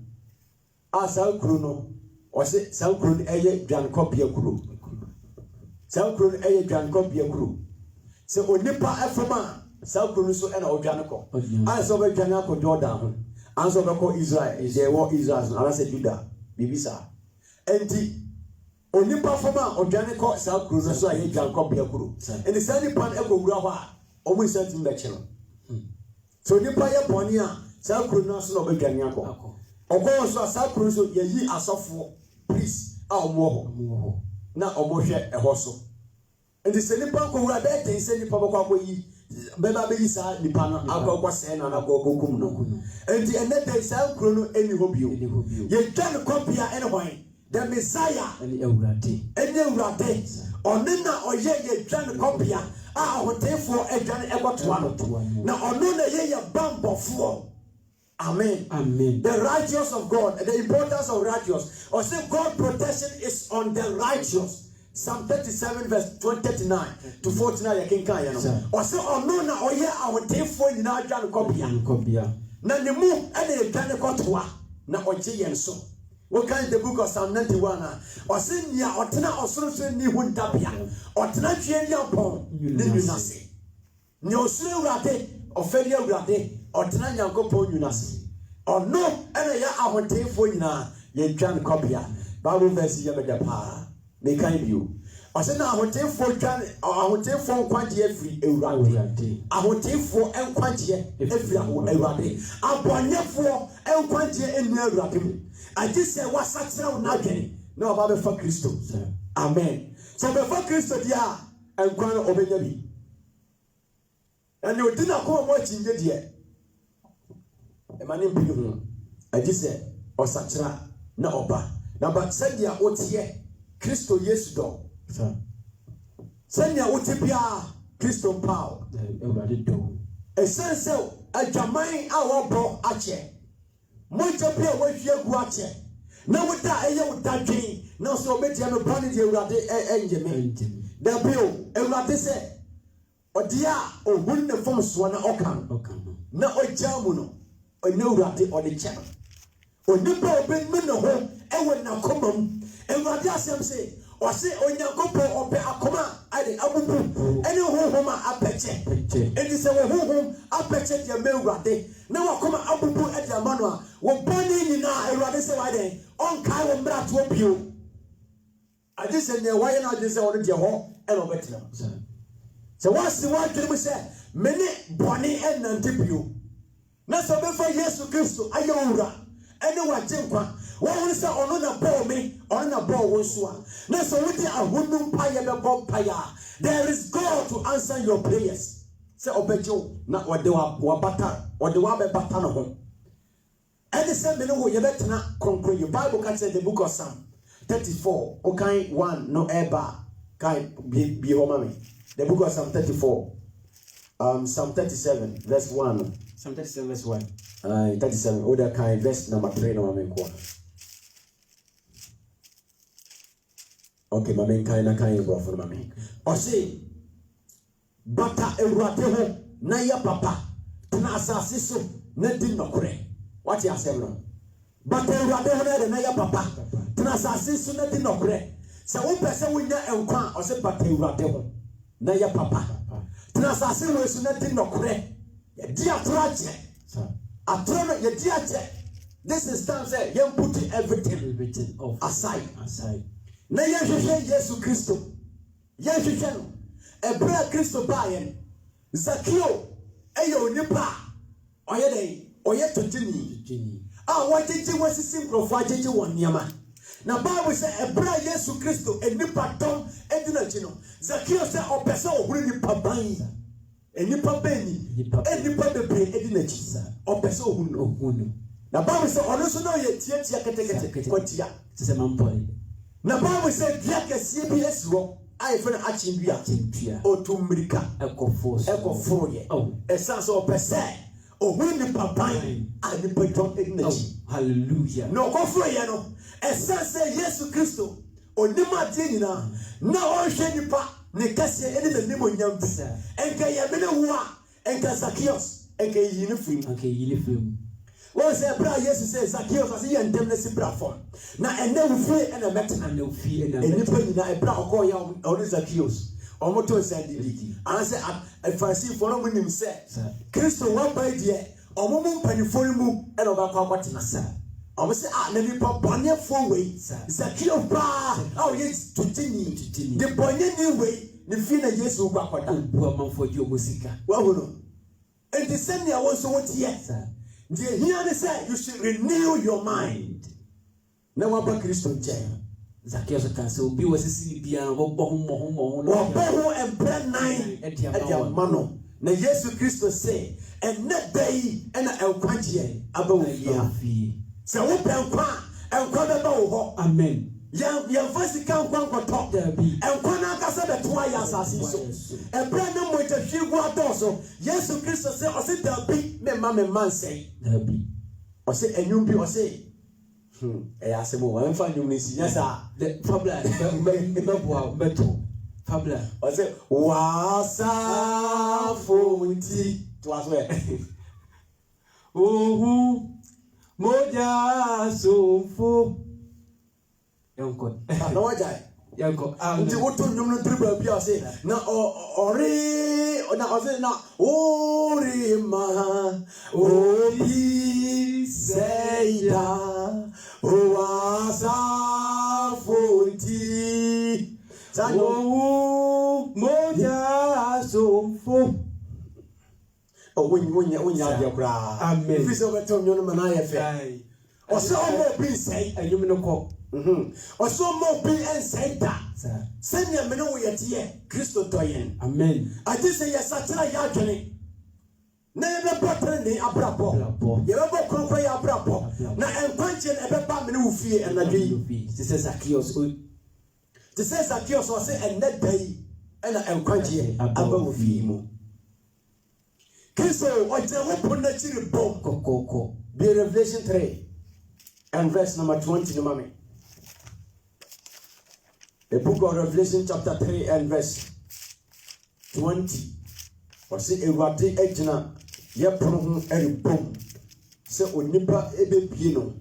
asa nkuro no o se sa nkuro no eye dwankopia kuro sa nkuro no eye dwankopia kuro se onipa efema Saa kuro so na odwane ko. An so be dwane ko Jordan ho. An so be ko Israel. Is there war Israel so ana say Judah. Bibisa. Enti onipa fama odwane ko saa kuro so a ye dwan ko bia kuro. Enti saa nipa na go wura ho a omo nsantim be cheno. So nipa ye boni a saa kuro no so na obedwane akọ. Ogo so saa kuro so ye yi asofo priest a omo ho. Na omo hwe eho so. Enti se nipa ko wura be ten se nipa bako akoyi beba be yisa nipa no akọ se na akọ no. Enti enete saa kuro no eni ho bio. Ye twan kopia ene hwan. The Messiah eni ewurade onina oye ye twan kopia a hotefo edwane egotoa no. Na ono na ye bambofo. Amen. The righteous of God, the importance of righteous. Or say God's protection is on the righteous. Psalm 37 verse 39 to 49 ya kenka ya no. Or say ono na oye ahotefo nyina adwane kopia. Na nemu ene edwane kotoa na oje yen so. What kind the book of Psalm 91? Or say nia otena osoro so ni hu ndabia. Otena twe ni apon ni nyunase. Ni osoro urade ofeli urade otena nyankopon nyunase. Ono ene ya ahotefo nyina ye twan kopia. Bible verse ya beda pa. Me kind you. I say na ahotefo twan ahotefo kwagye afiri ewurade. Ahotefo enkwagye afiri ewurade. Abonyefo enkwagye enu ewurade. I just say what satira na dwene. No about for Christo. Amen. So before Christo dia enkwan obenya bi. And you didn't come watching the dear. A man in Pidu. I just say or satira na oba. Now but send ya otie Christo yes do. Send ya otipia Christo power. A sense a Jamai our bro ache. Moja pia wahia guache na wuda eye wuda dwen na so media me bani de Ewurade enjeme da bio Ewurade se odia ohun ne fom so na okan na ojamu no ona Ewurade ode che onipa oben no ho ewe na komam Ewurade asem se o se onyankopon obe akoma ade abubu ene hohoma apeche eni se we hohom apeche de me Ewurade na wakoma abubu ade amano a wo bani nyina Ewurade se wade on kai wo mra to bio ade se ne waye na ade se wo de ho e no betina se wasi wa dwene se mene boni enante bio na so be fa Yesu Kristo aye owura ene waje nkwa wo se ono na ball me ono na ball wo so a na so we dey ahunu paye be ball paya. There is God to answer your prayers. Say obejo na wode wa bata wode wa be bata no ho. And say me no wo ye betena konkro your Bible can say the book of Psalm 34 okay 1 no eba kai be homa me. The book of Psalm 34 Psalm 37 verse 1. Psalm 37 verse 1. 37 order kind verse number 3 no me ko. Okay, my main kind na kind bro for my main. O say bata Ewurade ho na ya papa na asase so na di nokore. What you say no? Bata Ewurade ho na ya papa na asase so na di nokore. Se wo pese wo nya enkwa o say bata Ewurade ho na ya papa na asase wo so na di nokore. Ya di atraje. Atro no ya di aje. This is time say you put everything aside. Na yehwehwe Yesu Kristo. Yehwehwe no. Ebra Kristo bayen. Zakio eyo nipa. Oye dey, oye totini. Ah wajeje wasisi mkrofo ajeje won niama. Na Bible say ebra Yesu Kristo enipa dom edina chino. Zakio say opese ohuru nipa ban. Enipa beni. Enipa bebre edina chi. Opese ohuru. Na Bible say ono so na ye tie ketekete kotia. Se mampoi. Na Bible say dia kese bi esro ai fe na achimbia otumrika ekofo ye esa so pese ohun ni papan ani peton ignachi. Hallelujah. No kofo ye no esa say Yesu Kristo onima tie nyina na o hwe nipa ne kase ene na nimo nyam bisa enka ye me ne ho a enka Zacchaeus enka yini film What say, bra? Yes, says Zacchaeus. I see and demness platform. Now, and then we free and a met and no fear and a bra call you on Zacchaeus. omoto sandidi anse Pharisee for no nim say Kristo one by die omomo mpanifo mu e na obakwa kwatena sa omo say na nipa bone fo we Zakio pa ye tutini the bone ni we ne fi na Yesu gba kwada bu amanfo ji omosika wa hono and the same year was what yes the here they say you should renew your mind na wa ba Kristo nche Zakio can say obi wasisi bia wo boho and brand 9 edia mano na Yesu Kristo say and net day and elkwanche aba wo fi se wo penkwa enkwa beba wo ho amen ya first kan kwa top there be enkwa na aka se beto ya asase so e brand na mo ta hwigu adoso Yesu Kristo say o se da bi me man say da bi o se enyum bi o se ya se mo wa mfa nyum ni si yasa the fabula beto fabula o se wasa fonti to aswe ohu moja sofo yanko na wajai yanko nti woto nyum no triba bia se na ori na o se na ori ma obi seida wasa fonti moja sofo wonya dia kra amen fi so beto nyono mana ye fe o so mo bi sei anyum no ko o so mo bi en sei da senya me no wo yete Kristo toyen amen ati se yesatira ya dwene na ye be botre ni abrabo ye be bokro ya abrabo na enkwanche na be ba me no fie enadwi ti se Zakios o se enadai ena enkwanche aba wo fie mu Kristo oje wo na chiri bom kokoko be Revelation 3 and verse number 20 no mame. The book of Revelation chapter 3 and verse 20. Or say ewate ejina ye pono ho eri bom se onipa ebe pie no.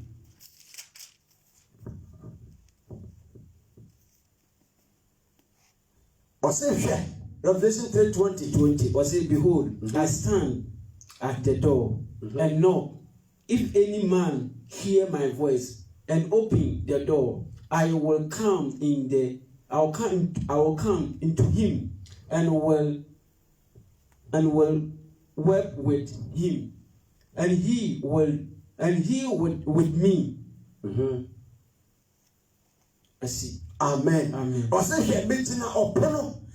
Or say Revelation 3:20 was it, behold, I stand at the door and knock. If any man hear my voice and open the door, I will come into him and will work with him, and he with me. I see. Amen. I say here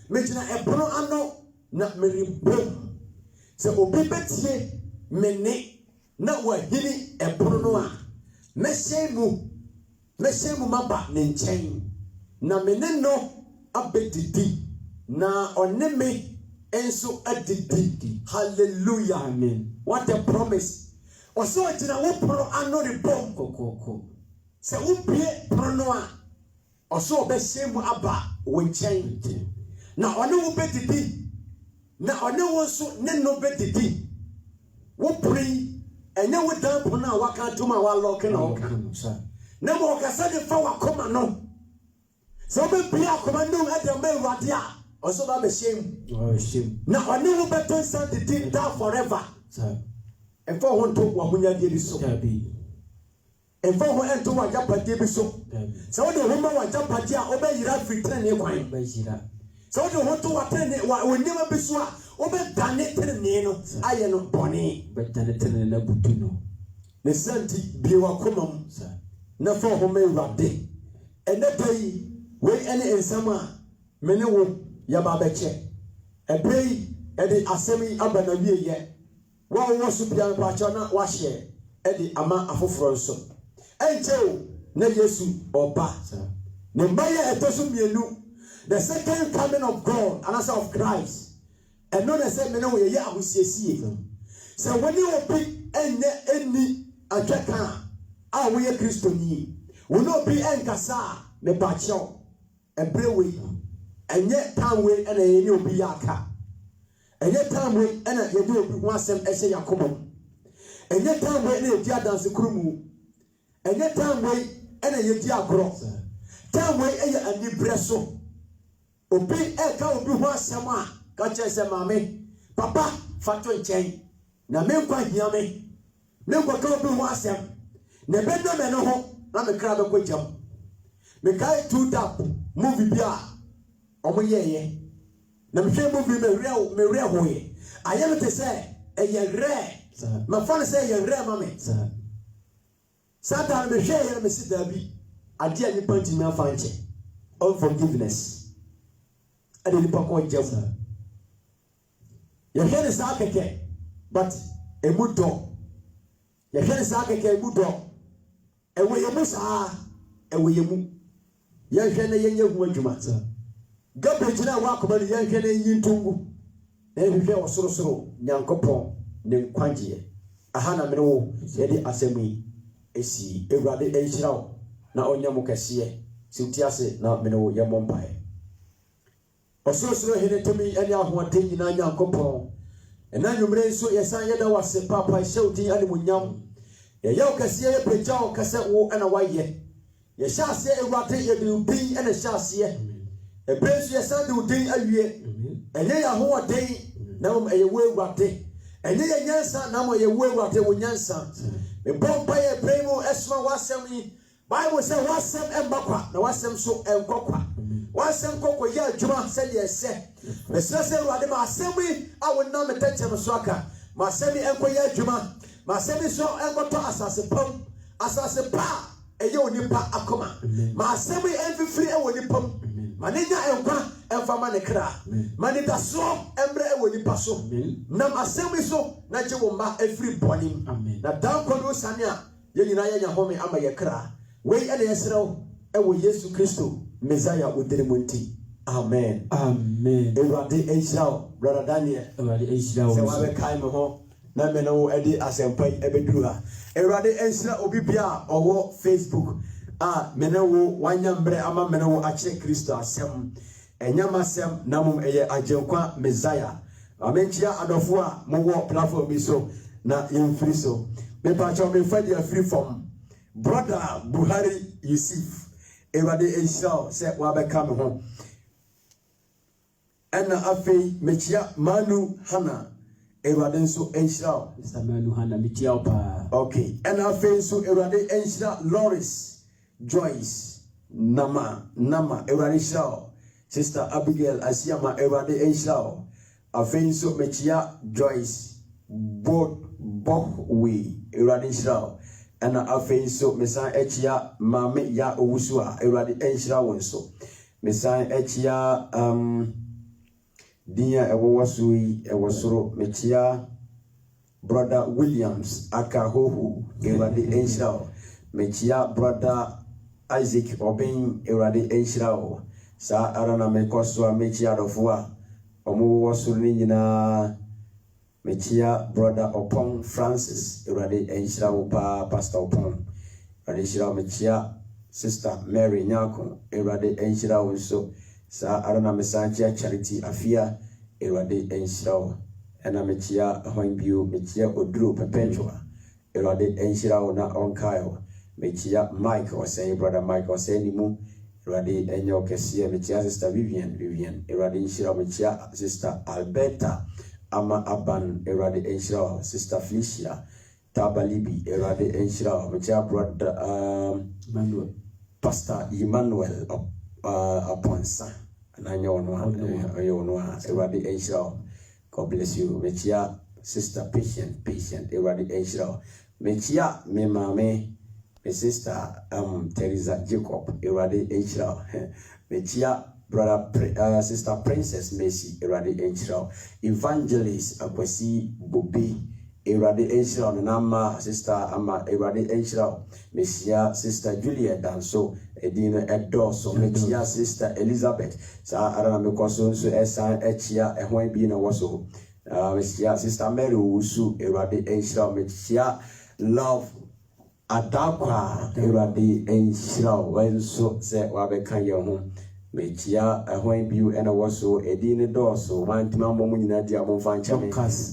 Mejina ebono ano na meribom se obi betie mene na wahini ebono no a meshemu maba ne nchen na mene no abedidi na oneme enso adidi. Hallelujah. Amen. What a promise. Oso jina wo pono ano ni bom kokoko se ubie pono a oso obeshemu aba wo nchen na one wo bedidi na one wo so ne no bedidi wo pri enye wo dan po na waka tuma wa lock na oka na mo ka sa de fa wa koma no so be bia koma no e de me wade a oso ba be shame na one wo beton sa didi da forever e fa ho nto wa munya de bi so e fa ho ento wa japade bi so so wo de ho ma wa japade a obe yira fitre ne kwan ba yira so the hoto watene we never be so obe dane tene no aye no bone be dane tene na butu no ne santi bi wa komam na fo ho me wade enedai we ene ensama mene wo ya ba be che ebei ede asemi abana wieye wa wo so bia ba cha na wa hye ede ama afoforo nso enche na Yesu oba ne maye etoso mienu. The second coming of God, and answer of Christ, and not the same manner we are see. So when you pick any ajaka, we are Christian, will not be enkasa, me bacho, and brewe, and yet time we and a new biaka, and yet time we and a you want some essay yakomo, and yet time we and a dia dance krumu, and yet time we and a yedia gross, time we and a libresso. obi eka obi ho asɛm a ka kyerɛ sɛ maame papa fa to nkyɛn na menkwa hia menkwa ka obi ho asɛm na bɛdɔ me no ho na me kra bɛkɔ gyam me kai two tap movie bi a ɔmo yɛyɛ na me hwɛ movie me rɛ hoye ayɛ me te sɛ ɛyɛ rɛ ma fa ne sɛ ɛyɛ rɛ ma me satan me hwɛ yɛ me si dabi ade a nipa ntimi afa nkyɛ unforgiveness ade nipa kɔ gyam yɛhwɛ ne saa kɛkɛ but emu dɔ yɛhwɛ ne saa kɛkɛ emu dɔ ɛwɔ yɛ mu saa ɛwɔ yɛ mu yɛhwɛ ne yɛnyɛ hu adwuma garbage na wa akoma ne yɛhwɛ ne yi ntungu na yɛhwɛ wɔ sorosoro nyankopɔn ne nkwagyeɛ aha na mene wo yɛde asɛm yi esi Awurade ɛnhyira wo na ɔnyɛ mo kɛseɛ siwti ase na mene wo yɛmmɔ mpaeɛ ɔsorosoro hene tumi ɛne ahoɔden nyinaa nyankopɔn ɛna nwumere nso yɛsan yɛda wase papa hyɛ wo din animuonyam yɛyɛ wo kɛseɛ yɛpagya wo kɛsɛ wo ɛna wayɛ yɛhyɛ aseɛ Awurade yɛde wo din ɛna hyɛ aseɛ ɛberɛ nso yɛsan de wo din awie ɛnyɛ yɛ ahoɔden na mmom ɛyɛ wo Awurade ɛnyɛ yɛ nyansa na mmom ɛyɛ wo Awurade wo nyansa mebɔ mpaeɛ ɛberɛ mu ɛsoma w'asɛm yi Bible sɛ w'asɛm ɛmba kwa na w'asɛm so ɛnkɔ kwa w'asɛm kɔkɔ yɛ adwuma sɛdeɛ ɛsɛ mesrɛ sɛ Awurade ma asɛm yi a wonam metɛkyɛ so aka ma asɛm yi ɛnkɔ yɛ adwuma ma asɛm yi so ɛnkɔtɔ asase pam asase pa ɛyɛ onipa akoma ma asɛm yi ɛmfifiri ɛwɔ nipa mu ma ne nya ɛnkwa ɛmfa ma ne kra ma ne dasoɔ ɛmmerɛ ɛwɔ nipa so nam asɛm yi so na gye wo mma ɛfiri bɔnem na dankɔ no sane a yɛn nyinaa yɛnya home ama yɛ kra wei ɛna yɛserɛ wo ɛwɔ Yesu Kristo Messiah odere mu nti amen Awurade ɛnhyira wo brother Daniel sɛ wabɛkae me ho na me ne wo ɛde asɛmpa yi ɛbɛduru ha Awurade ɛnhyira obi bia a ɔwɔ Facebook a me ne wo wanya mbrɛ ama me ne wo akyerɛ Kristo asɛm ɛnyam asɛm na mmom ɛyɛ agyenkwa Messiah amenkyia adɔfo a mowɔ platform bi so na yɛmfiri so mepakyɛw memfa deɛ afiri fam brother Buhari Yusuf Awurade ɛnhyira wo sɛ wabɛka me ho ɛna afei mekyia Manu Hana Awurade nso ɛnhyira wo Mr. Manu Hana mekyia wo paa okay ɛna afei nso Awurade ɛnhyira Loris Joyce Nama Awurade hyira wo Sister Abigail Asiama Awurade ɛnhyira wo afei nso mekyia Joyce Bohwe Awurade hyira wo ɛna afei nso mesan ɛkyia Mame ya owusu a Awurade ɛnhyira wo nso mesan ɛkyia Dinya ɛwɔ so yi ɛwɔ soro mekyia brother Williams Akahohu Awurade ɛnhyira wo mekyia brother Isaac Obin Awurade ɛnhyira wo saa ara na mekɔ so a mekyia adɔfo a ɔmo wɔ soro ne nyinaa mekyia brother Opon Francis Awurade ɛnhyira wo paa Pastor Opon Awurade ɛnhyira wo mekyia Sister Mary Nyako Awurade ɛnhyira wo nso saa ara na mesan kyia Charity Afia Awurade ɛnhyira wo ɛna mekyia hwan bio mekyia Oduro Perpetua Awurade ɛnhyira wo na ɔnkae wo mekyia Mike ɔsɛn brother Mike ɔsɛn ni mu Awurade ɛnyɛ wo kɛseɛ mekyia Sister Vivian Awurade ɛnhyira wo mekyia Sister Alberta Ama Aban Awurade ɛnhyira wo Sister Felicia Tabalibi Awurade ɛnhyira wo mekyia brother Emmanuel Pastor Emmanuel Aponsa na nyɛ wo no Awurade ɛnhyira wo God bless you mekyia Sister Patient Awurade ɛnhyira wo mekyia me maame me sister Teresa Jacob Awurade ɛnhyira wo mekyia brother Sister Princess Mercy Awurade ɛnhyira wo Evangelist Akwasi Bobi Awurade ɛnhyira wo nama Sister Ama Awurade ɛnhyira wo mekyia Sister Julia Danso edino ɛdɔso mekyia Sister Elizabeth saa ara na mekɔ so nso ɛsan ɛkyia ɛhwan bi na wɔso mekyia Sister Mary Wusu Awurade ɛnhyira wo mekyia Love Adakwa Awurade ɛnhyira wo nso sɛ wabɛka yɛn ho mekyia ɛhwan bi ɛna wɔso edino dɔso wantima mbɔ mu nyina dia mo mfa nkyɛn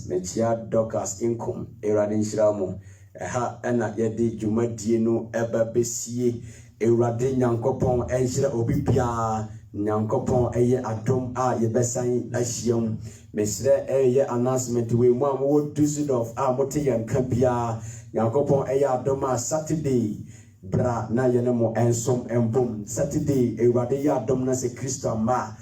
mekyia Dorcas Inkom Awurade ɛnhyira mo ɛha ɛna yɛde dwumadie no ɛba besie Awurade Nyankopɔn ɛnhyira obi bia nyankopɔn ɛyɛ adom a yɛbɛsan ahyiam mesrɛ ɛyɛ announcement we mu a mowɔ Dusseldorf a mote yɛnka biara nyankopɔn ɛyɛ adom a Saturday bra na yɛne mo ensom embom Saturday ewade yɛ adom na sɛ Kristo ama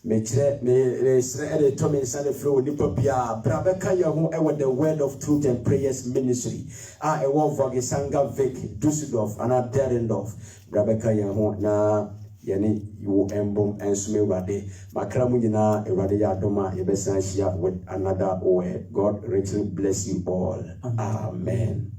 mesrɛ ɛde to me nsa de frɛ nipa biara bra bɛka yɛ ho ɛwɔ the Word of Truth and Prayers Ministry a ɛwɔ Vogesanga Vic Dusseldorf ana Derendorf bra bɛka yɛ ho na yɛne wo embom ensom ewade makra mu nyinaa ewade yɛ adom a yɛbɛsan hyia with another word. God richly bless you all. Amen.